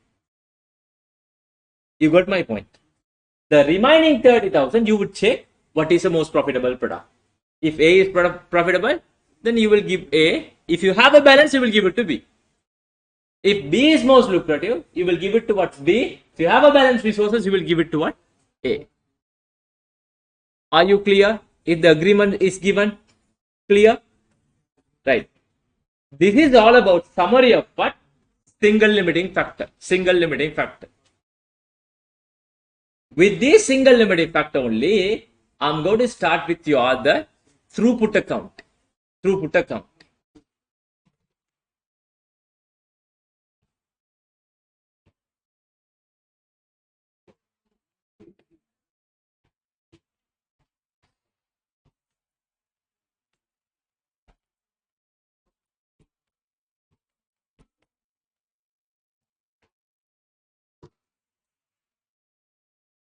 You got my point. The remaining 30,000, you would check what is the most profitable product. If A is profitable, then you will give A. If you have a balance, you will give it to B. If B is most lucrative, you will give it to what? B. If you have a balanced resources, you will give it to what? A. Are you clear? If the agreement is given, clear? Right. This is all about summary of what? Single limiting factor. With this single limiting factor only, I'm going to start with your the throughput account.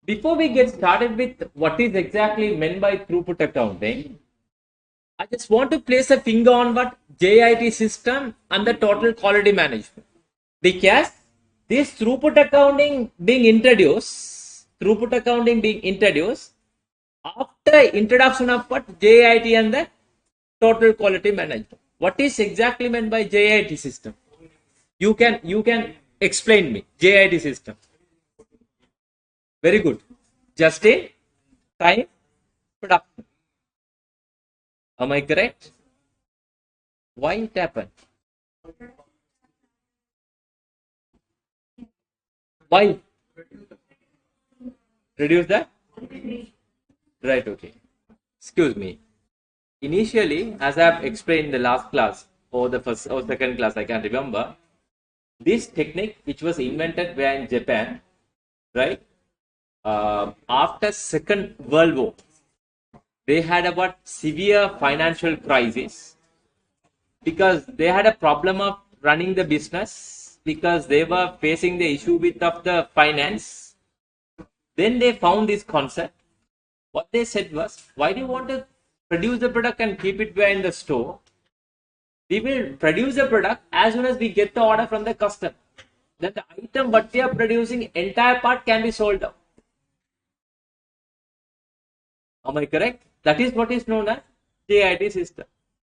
Before we get started with what is exactly meant by throughput accounting, I just want to place a finger on what JIT system and the total quality management. Because this throughput accounting being introduced after introduction of what JIT and the total quality management. What is exactly meant by JIT system? You can explain me JIT system. Very good. Just in time production. Am I correct? Why it happened? Why? Reduce that? Right, okay. Excuse me. Initially, as I have explained in the last class or the first or second class, I can't remember, this technique which was invented where in Japan, right? after Second World War, they had about severe financial crisis because they had a problem of running the business because they were facing the issue with of the finance. Then they found this concept. What they said was, why do you want to produce the product and keep it in the store? We will produce the product as soon as we get the order from the customer. Then the item what we are producing, entire part can be sold out. Am I correct? That is what is known as JIT system.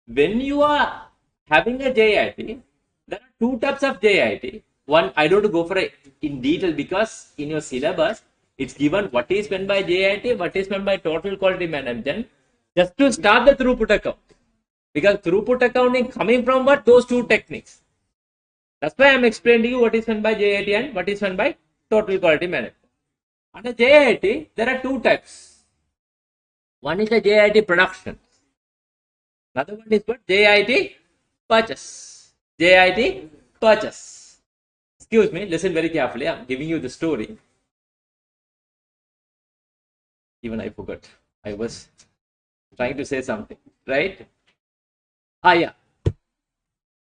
When you are having a JIT, there are two types of JIT. One, I don't go for it in detail because in your syllabus, it's given what is meant by JIT, what is meant by total quality management, just to start the throughput account. Because throughput accounting coming from what? Those two techniques. That's why I'm explaining to you what is meant by JIT and what is meant by total quality management. Under JIT, there are two types. One is the JIT production. Another one is what? JIT purchase. JIT purchase. Excuse me, listen very carefully. I'm giving you the story. Even I forgot. I was trying to say something, right? Yeah.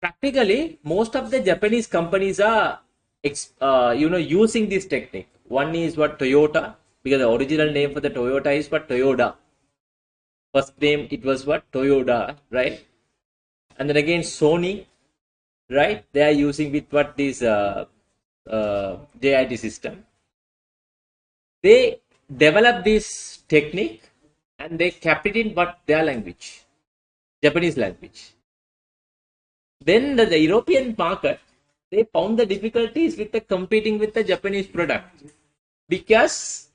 Practically, most of the Japanese companies are, using this technique. One is what? Toyota, because the original name for the Toyota is what? Toyota. First name it was what? Toyota, right? And then again Sony, right? They are using with what this JIT system. They developed this technique and they kept it in what? Their language, Japanese language. Then the European market, they found the difficulties with the competing with the Japanese product because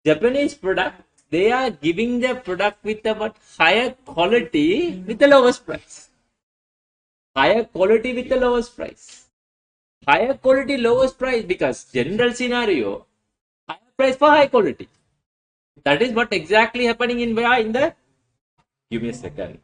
Japanese product, they are giving the product with a what? Higher quality with the lowest price. Higher quality with the lowest price. Higher quality, lowest price, because general scenario, higher price for high quality. That is what exactly happening in where? In the, give me a second.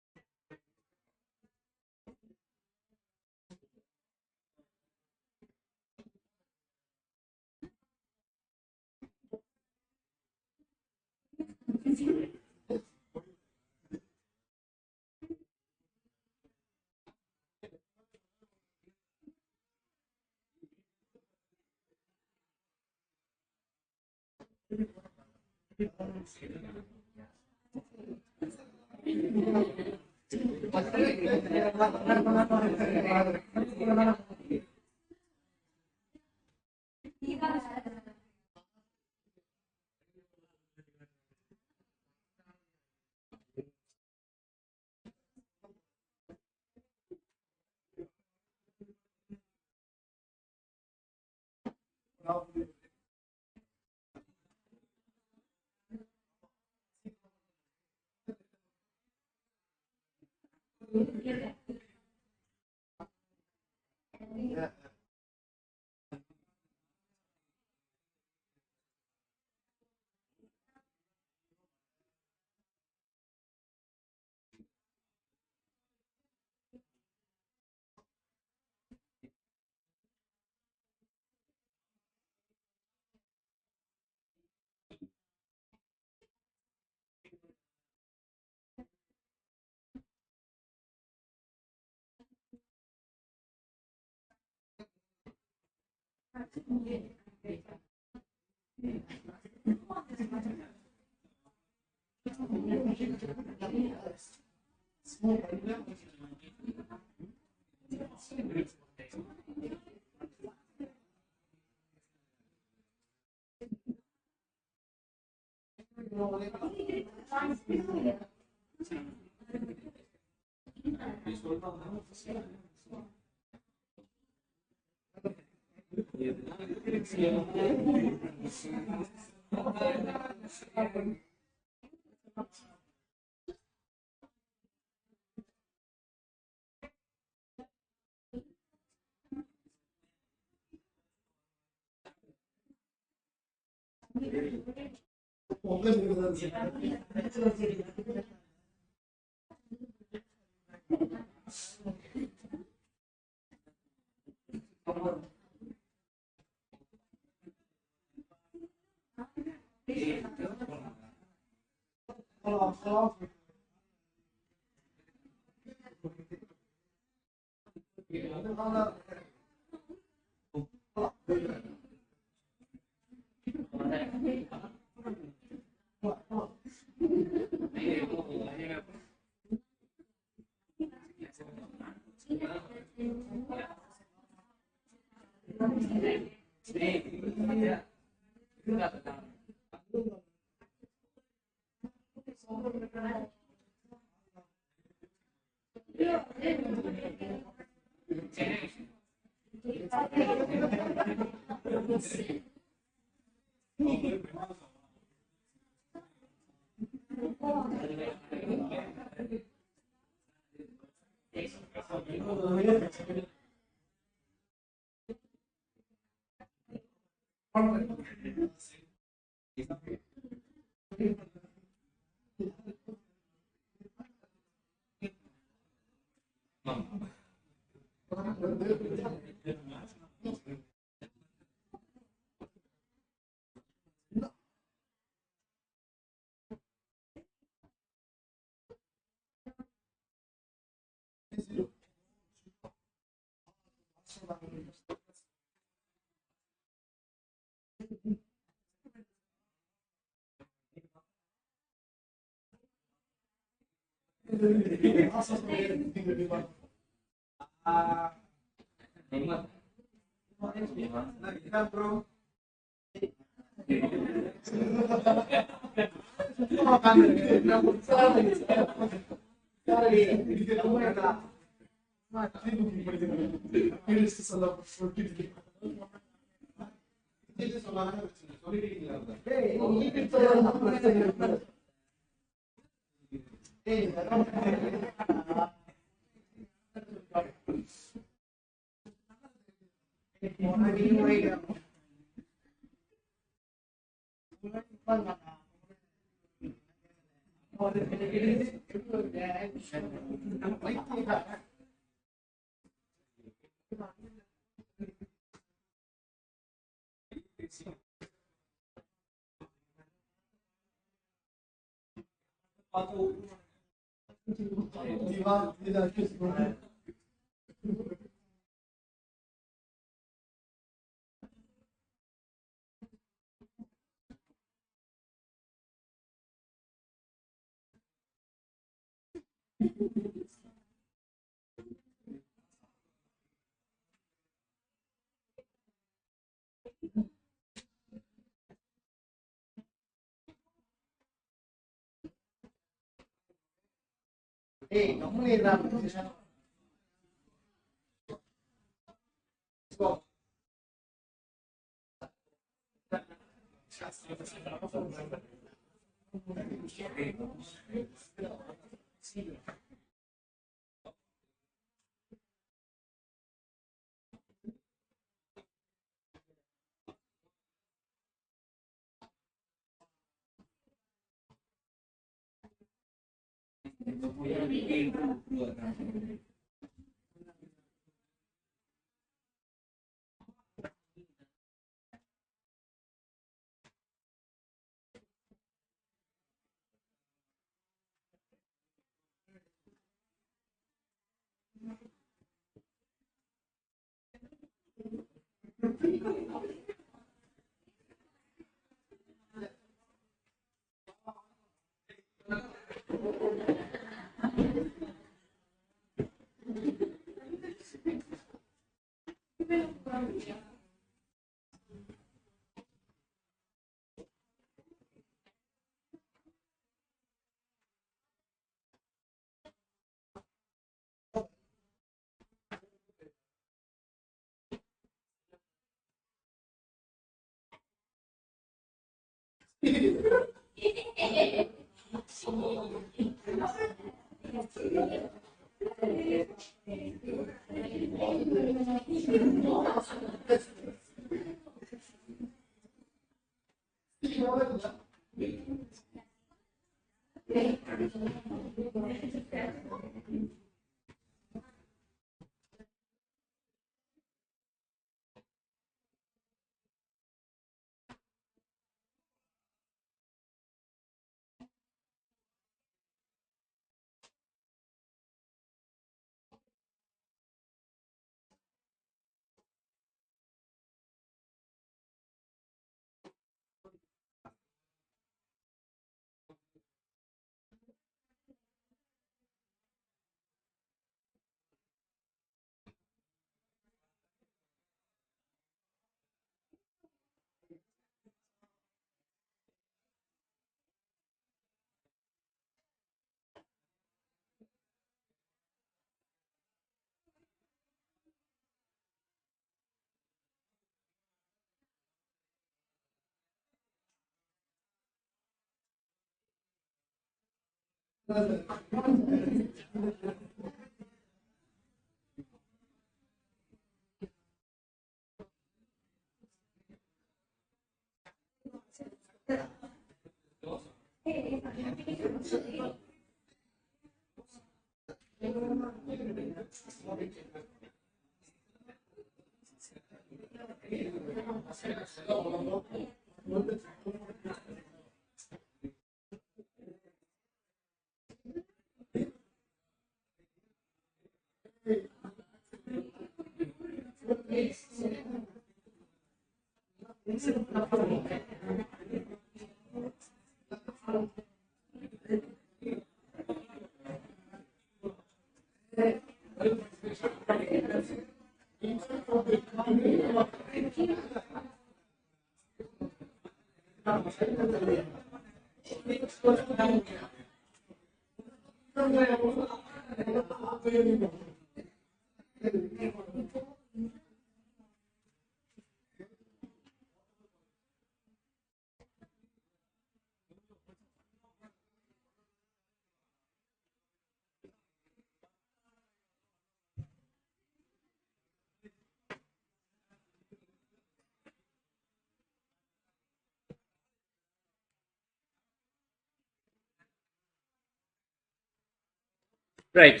Right.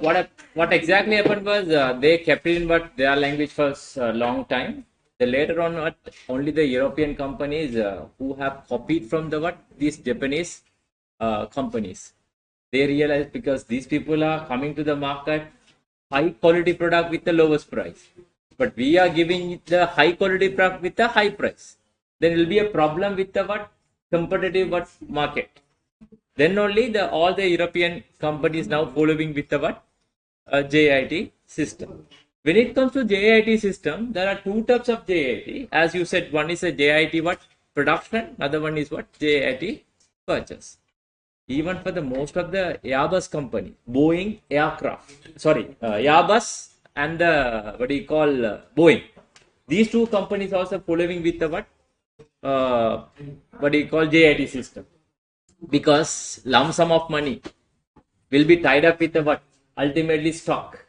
What exactly happened was they kept it in what their language for a long time. Then later on, what only the European companies who have copied from the what these Japanese companies, they realized because these people are coming to the market high quality product with the lowest price, but we are giving the high quality product with the high price. Then it will be a problem with the what competitive what market. Then only the all the European companies now following with the what JIT system. When it comes to JIT system, there are two types of JIT. As you said, one is a JIT what production, other one is what JIT purchase. Even for the most of the Airbus company, Boeing aircraft, sorry, Airbus and the what do you call Boeing. These two companies also following with the what what do you call JIT system? Because lump sum of money will be tied up with the what? Ultimately stock.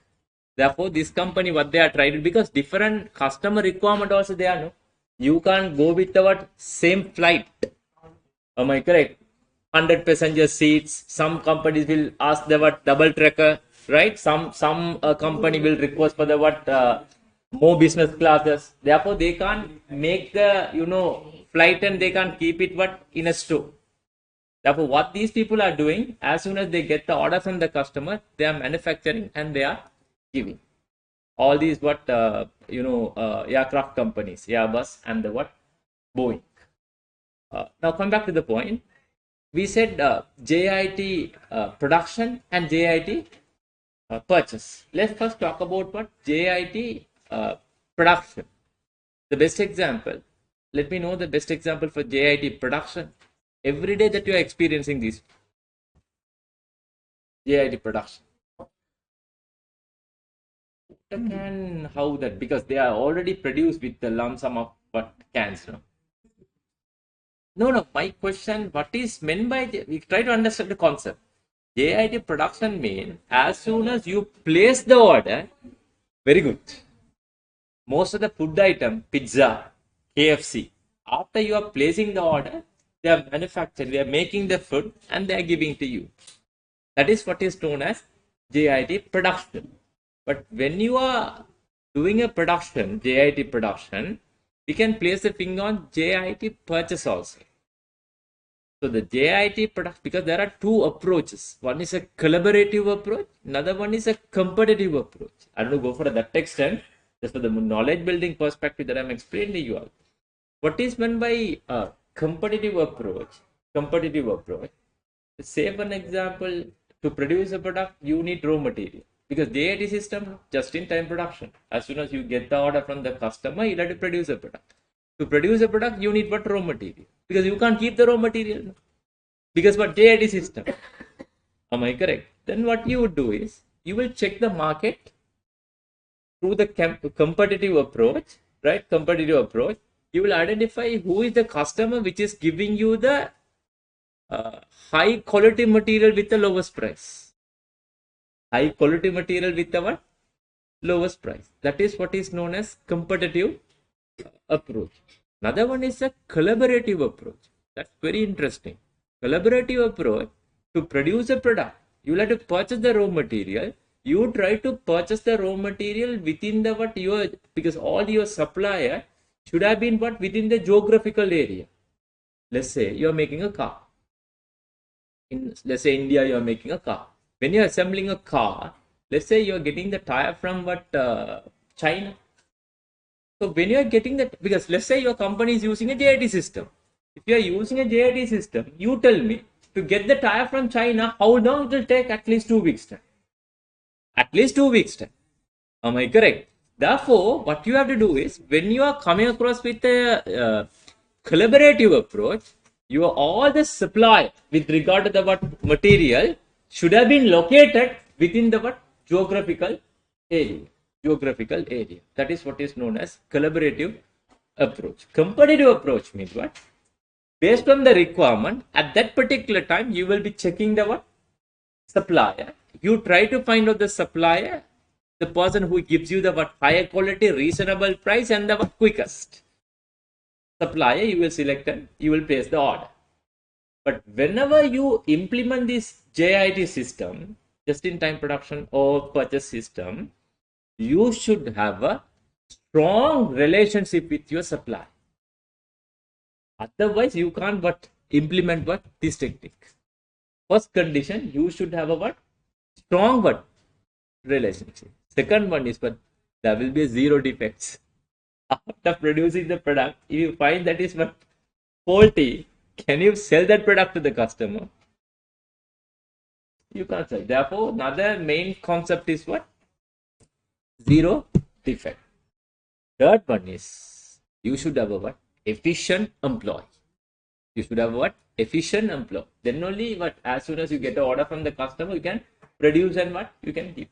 Therefore, this company, what they are trying to, because different customer requirement also they are, no? You can't go with the what? Same flight. Am I correct? 100 passenger seats. Some companies will ask the what? Double tracker, right? Some company will request for the what? More business classes. Therefore, they can't make the, flight and they can't keep it what? In a store. Therefore, what these people are doing, as soon as they get the order from the customer, they are manufacturing and they are giving. All these what aircraft companies, Airbus and the what? Boeing. Now come back to the point. We said JIT production and JIT purchase. Let's first talk about what? JIT production. The best example. Let me know the best example for JIT production. Every day that you are experiencing this JIT production. And how that? Because they are already produced with the lump sum of what cans. No. My question: what is meant by? We try to understand the concept. JIT production means as soon as you place the order, very good. Most of the food item, pizza, KFC, after you are placing the order, they are manufacturing, they are making the food and they are giving to you. That is what is known as JIT production. But when you are doing a production, JIT production, we can place the finger on JIT purchase also. So the JIT product, because there are two approaches. One is a collaborative approach, another one is a competitive approach. I don't go for that extent, just for the knowledge building perspective that I'm explaining to you all. What is meant by a competitive approach? Say for an example, to produce a product, you need raw material. Because JIT system, just-in-time production. As soon as you get the order from the customer, you have to produce a product. To produce a product, you need what? Raw material. Because you can't keep the raw material. Because what? JIT system. Am I correct? Then what you would do is, you will check the market through the competitive approach, right? Competitive approach. You will identify who is the customer which is giving you the high quality material with the lowest price. High quality material with the what? Lowest price. That is what is known as competitive approach. Another one is a collaborative approach. That's very interesting. Collaborative approach, to produce a product, you will have to purchase the raw material. You try to purchase the raw material within the what your, because all your supplier should have been what? Within the geographical area. Let's say you are making a car. In, let's say, India, you are making a car. When you are assembling a car, let's say you are getting the tire from what? China. So when you are getting that, because let's say your company is using a JIT system. If you are using a JIT system, you tell me, to get the tire from China, how long it will take? At least 2 weeks time. At least 2 weeks time. Am I correct? Therefore, what you have to do is, when you are coming across with a collaborative approach, you are all the supply with regard to the what material should have been located within the what geographical area. That is what is known as collaborative approach. Competitive approach means what? Based on the requirement, at that particular time, you will be checking the what? Supplier. You try to find out the supplier, the person who gives you the what? Higher quality, reasonable price and the what? Quickest supplier. You will select and you will place the order. But whenever you implement this JIT system, just-in-time production or purchase system, you should have a strong relationship with your supplier. Otherwise, you can't but implement what? This technique. First condition, you should have a what? Strong what? Relationship. Second one is what? There will be zero defects. After producing the product, if you find that is what? Faulty, can you sell that product to the customer? You can't sell. Therefore, another main concept is what? Zero defect. Third one is, you should have a what? Efficient employee. You should have what? Efficient employee. Then only what? As soon as you get an order from the customer, you can produce and what? You can give.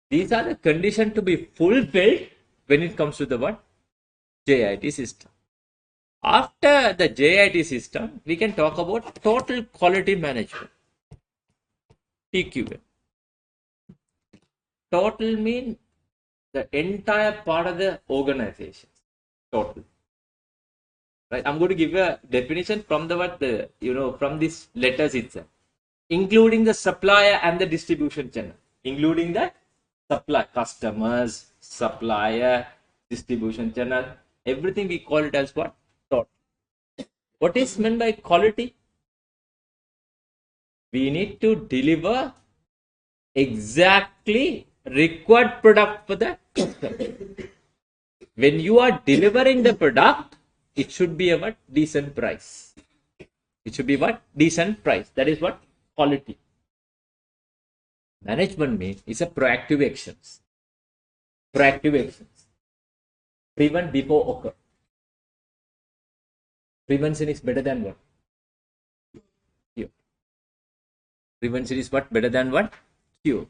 These are the conditions to be fulfilled when it comes to the what? JIT system. After the JIT system, we can talk about total quality management, TQM. Total mean the entire part of the organization. Total. Right? I'm going to give a definition from from these letters itself, including the supplier and the distribution channel, including the customers, supplier, distribution channel, everything we call it as what? Total. What is meant by quality? We need to deliver exactly required product for the customer. When you are delivering the product, it should be a decent price. It should be decent price. That is what quality. Management means it's a proactive actions. Proactive actions. Prevent before occur. Prevention is better than what? Cure. Prevention is better than what? Cure.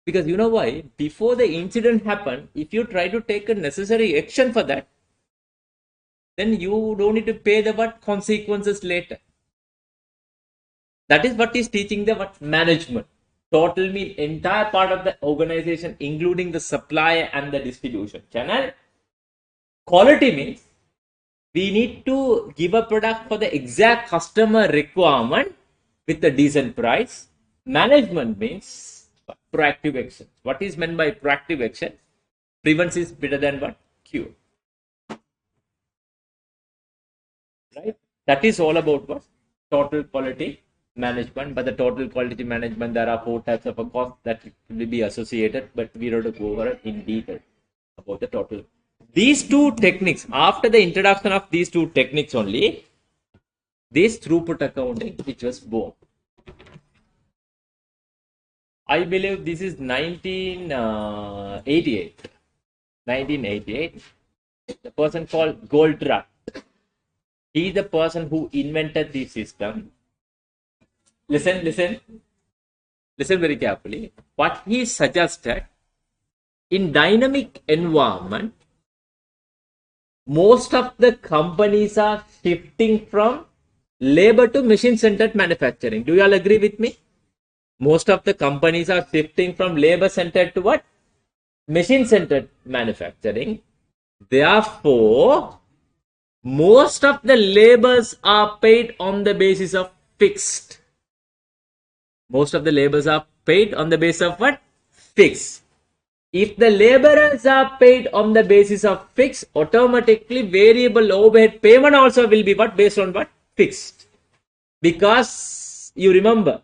Because you know why? Before the incident happened, if you try to take a necessary action for that, then you don't need to pay the consequences later. That is what is teaching the management. Total mean entire part of the organization, including the supplier and the distribution channel. Quality means we need to give a product for the exact customer requirement with a decent price. Management means proactive action. What is meant by proactive action? Prevention is better than what? Cure. Right? That is all about what? Total quality management. But the total quality management, there are 4 types of a cost that will be associated, but we don't go over it in detail about the total. These 2 techniques, after the introduction of these 2 techniques only, this throughput accounting which was born. I believe this is 1988. 1988. The person called Goldratt. He is the person who invented the system. Listen very carefully. What he suggested, in dynamic environment, most of the companies are shifting from labor to machine-centered manufacturing. Do you all agree with me? Most of the companies are shifting from labor-centered to what? Machine-centered manufacturing. Therefore, most of the labors are paid on the basis of fixed. Most of the labors are paid on the basis of what? Fixed. If the laborers are paid on the basis of fixed, automatically variable overhead payment also will be what? Based on what? Fixed. Because you remember,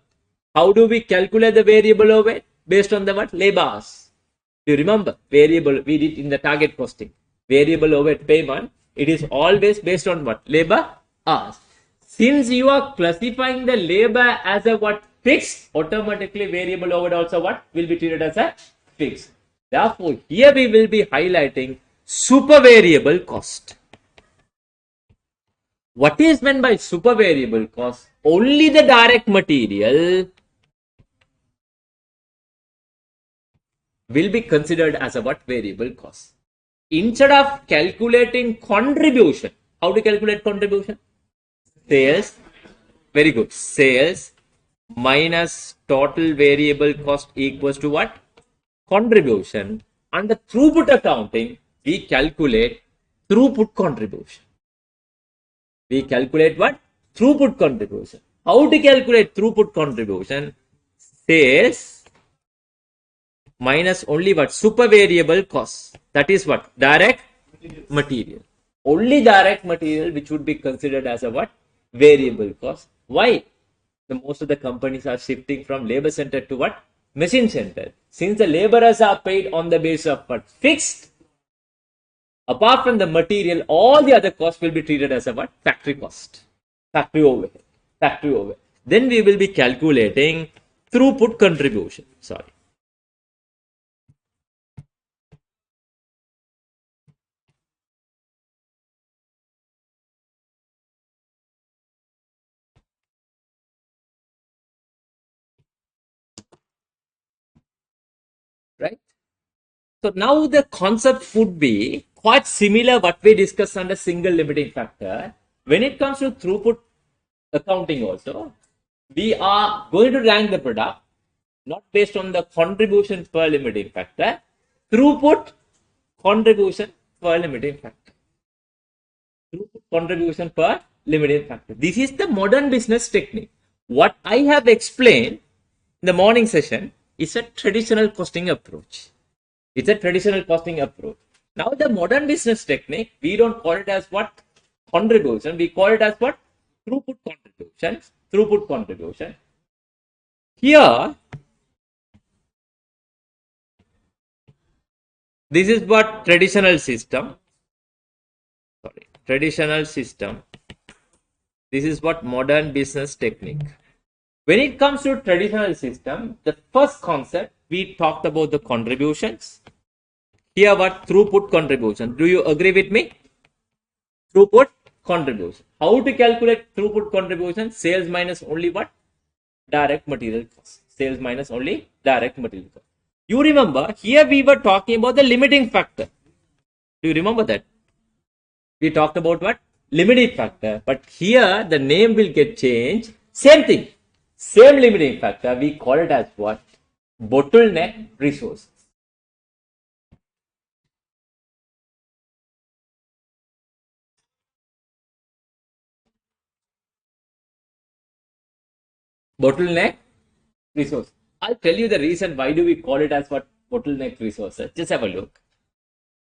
how do we calculate the variable overhead? Based on the what? Labors. You remember, variable, we did in the target costing. Variable overhead payment, it is always based on what? Labor hours. Since you are classifying the labor as a what? Fixed, automatically variable overhead also what? Will be treated as a fixed. Therefore, here we will be highlighting super variable cost. What is meant by super variable cost? Only the direct material will be considered as a what? Variable cost. Instead of calculating contribution, how to calculate contribution? Sales, very good. Sales minus total variable cost equals to what? Contribution. Under throughput accounting, we calculate throughput contribution. We calculate what? Throughput contribution. How to calculate throughput contribution? Sales minus only what? Super variable cost. That is what? Direct material. Only direct material which would be considered as a what? Variable cost. Why? The most of the companies are shifting from labor centered to what? Machine centered. Since the laborers are paid on the basis of what? Fixed. Apart from the material, all the other costs will be treated as a what? Factory cost. Factory overhead. Factory overhead. Then we will be calculating throughput contribution. Sorry. Right? So now the concept would be quite similar what we discussed under single limiting factor. When it comes to throughput accounting also, we are going to rank the product not based on the contribution per limiting factor, throughput contribution per limiting factor. Throughput contribution per limiting factor. This is the modern business technique. What I have explained in the morning session is a traditional costing approach. It's a traditional costing approach. Now the modern business technique, we don't call it as what? Contribution. We call it as what? Throughput contribution. Throughput contribution. Here, this is what traditional system. Sorry, traditional system. This is what modern business technique. When it comes to traditional system, the first concept we talked about the contributions. Here what? Throughput contribution. Do you agree with me? Throughput contribution. How to calculate throughput contribution? Sales minus only what? Direct material cost. Sales minus only direct material cost. You remember here we were talking about the limiting factor. Do you remember that? We talked about what? Limiting factor. But here the name will get changed. Same thing. Same limiting factor. We call it as what? Bottleneck resources. Bottleneck resource. I'll tell you the reason why do we call it as what? Bottleneck resources. Just have a look.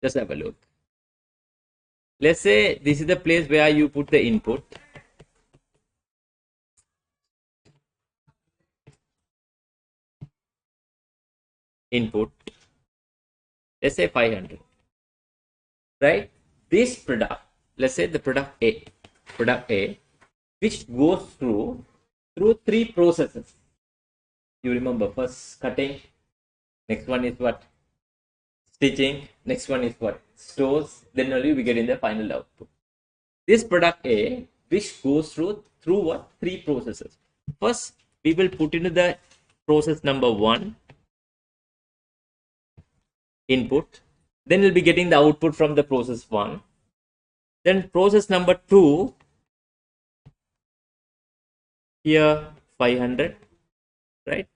Just have a look. Let's say this is the place where you put the input. Let's say 500, right? This product, let's say the product A, which goes through three processes. You remember, first cutting, next one is what? Stitching, next one is what? Stores, then only we get in the final output. This product A, which goes through what? Three processes. First, we will put into the process number 1 input, then we'll be getting the output from the process 1. Then process number 2, here 500, right?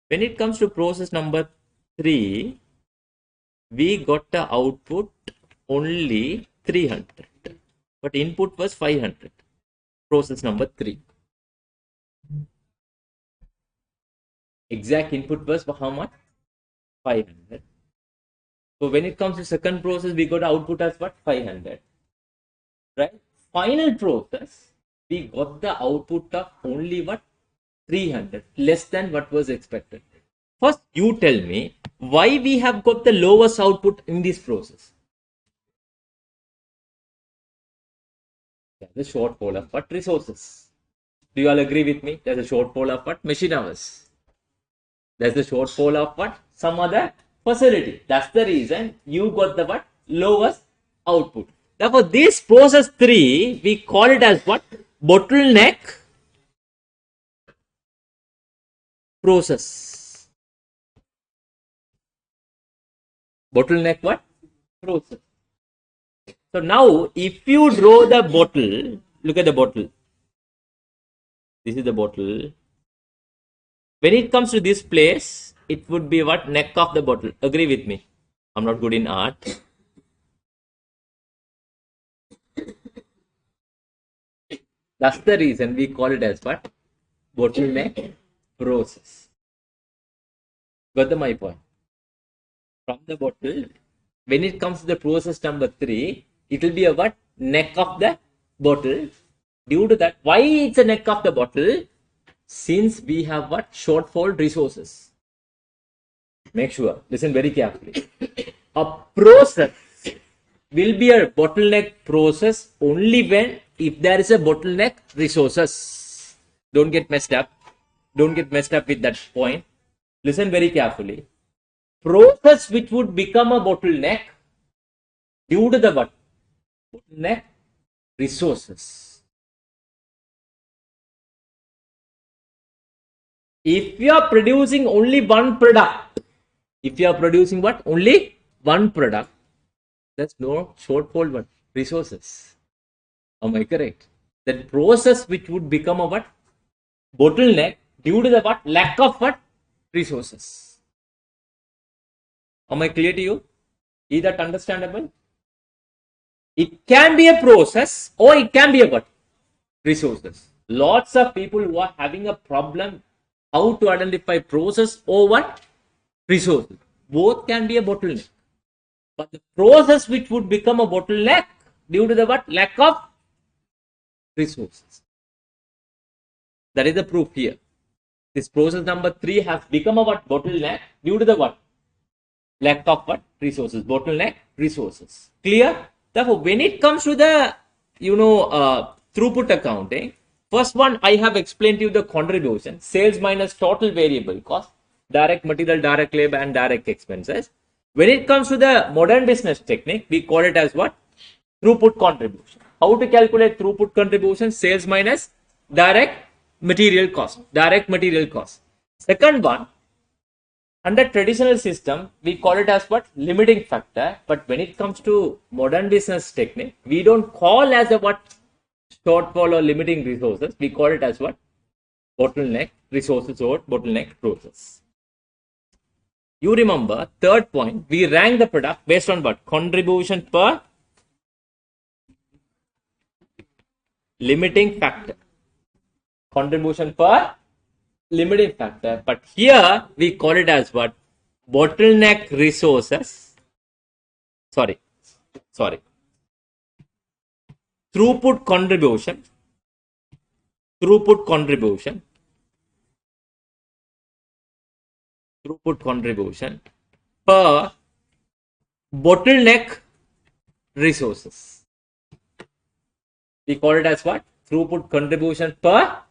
When it comes to process number 3, we got the output only 300, but input was 500. Process number 3. Exact input was how much? 500. So when it comes to second process, we got output as what? 500. Right? Final process, we got the output of only what? 300, less than what was expected. First, you tell me why we have got the lowest output in this process. There's a shortfall of what? Resources. Do you all agree with me? There's a shortfall of what? Machine hours. There's a shortfall of what? Some other facility. That's the reason you got the what? Lowest output. Therefore, this process 3, we call it as what? Bottleneck process. Bottleneck what? Process. So now, if you draw the bottle, look at the bottle. This is the bottle. When it comes to this place, it would be what? Neck of the bottle. Agree with me. I'm not good in art. That's the reason we call it as what? Bottleneck process. Got my point? From the bottle, when it comes to the process number 3, it will be a what? Neck of the bottle. Due to that, why it's a neck of the bottle? Since we have what? Shortfall resources. Make sure, listen very carefully. A process will be a bottleneck process only when if there is a bottleneck resources. Don't get messed up. Don't get messed up with that point. Listen very carefully. Process which would become a bottleneck due to the what? Bottleneck resources. If you are producing only one product, if you are producing what? Only one product, there's no shortfall but resources. Am I correct? That process which would become a what? Bottleneck due to the what? Lack of what? Resources. Am I clear to you? Is that understandable? It can be a process or it can be a what? Resources. Lots of people who are having a problem how to identify process or what? Resources. Both can be a bottleneck. But the process which would become a bottleneck due to the what? Lack of resources. That is the proof here. This process number 3 has become a what? Bottleneck due to the what? Lack of what? Resources. Bottleneck, resources. Clear? Therefore, when it comes to the, throughput accounting, first one I have explained to you the contribution, sales minus total variable cost, direct material, direct labor, and direct expenses. When it comes to the modern business technique, we call it as what? Throughput contribution. How to calculate throughput contribution? Sales minus direct material cost. Direct material cost. Second one, under traditional system, we call it as what? Limiting factor. But when it comes to modern business technique, we don't call as a what? Shortfall or limiting resources. We call it as what? Bottleneck resources or bottleneck process. You remember, third point, we rank the product based on what? Contribution per limiting factor. Contribution per limiting factor. But here we call it as what? Bottleneck resources. Sorry. Throughput contribution. Throughput contribution per bottleneck resources. We call it as what? Throughput contribution per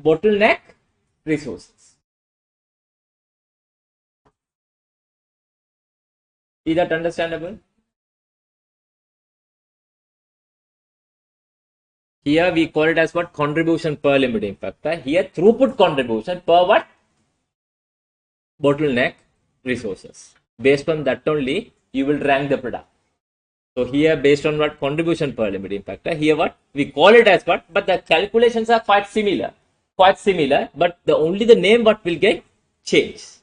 bottleneck resources. Is that understandable? Here we call it as what? Contribution per limiting factor. Here throughput contribution per what? Bottleneck resources. Based on that only you will rank the product. So here based on what? Contribution per limiting factor. Here what? We call it as what? But the calculations are quite similar. But only the name what will get changed.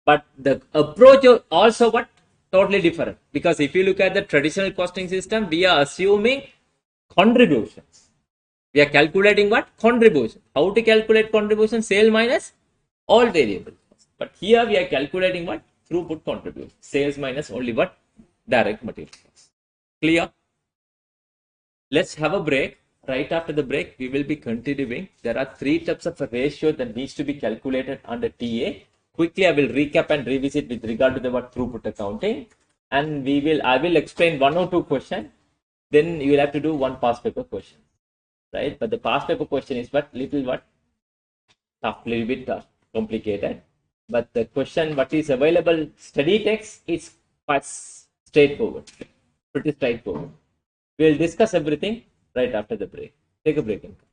But the approach also what? Totally different. Because if you look at the traditional costing system, we are assuming contributions. We are calculating what? Contribution. How to calculate contribution? Sale minus all variable costs. But here we are calculating what? Throughput contribution. Sales minus only what? Direct material costs. Clear? Let's have a break. Right after the break, we will be continuing. There are 3 types of a ratio that needs to be calculated under TA. Quickly, I will recap and revisit with regard to the what? Throughput accounting. And I will explain 1 or 2 questions. Then you will have to do 1 past paper question, right? But the past paper question is what? Little bit tough, complicated. But the question what is available study text is quite straightforward, pretty straightforward. We will discuss everything right after the break. Take a break and come.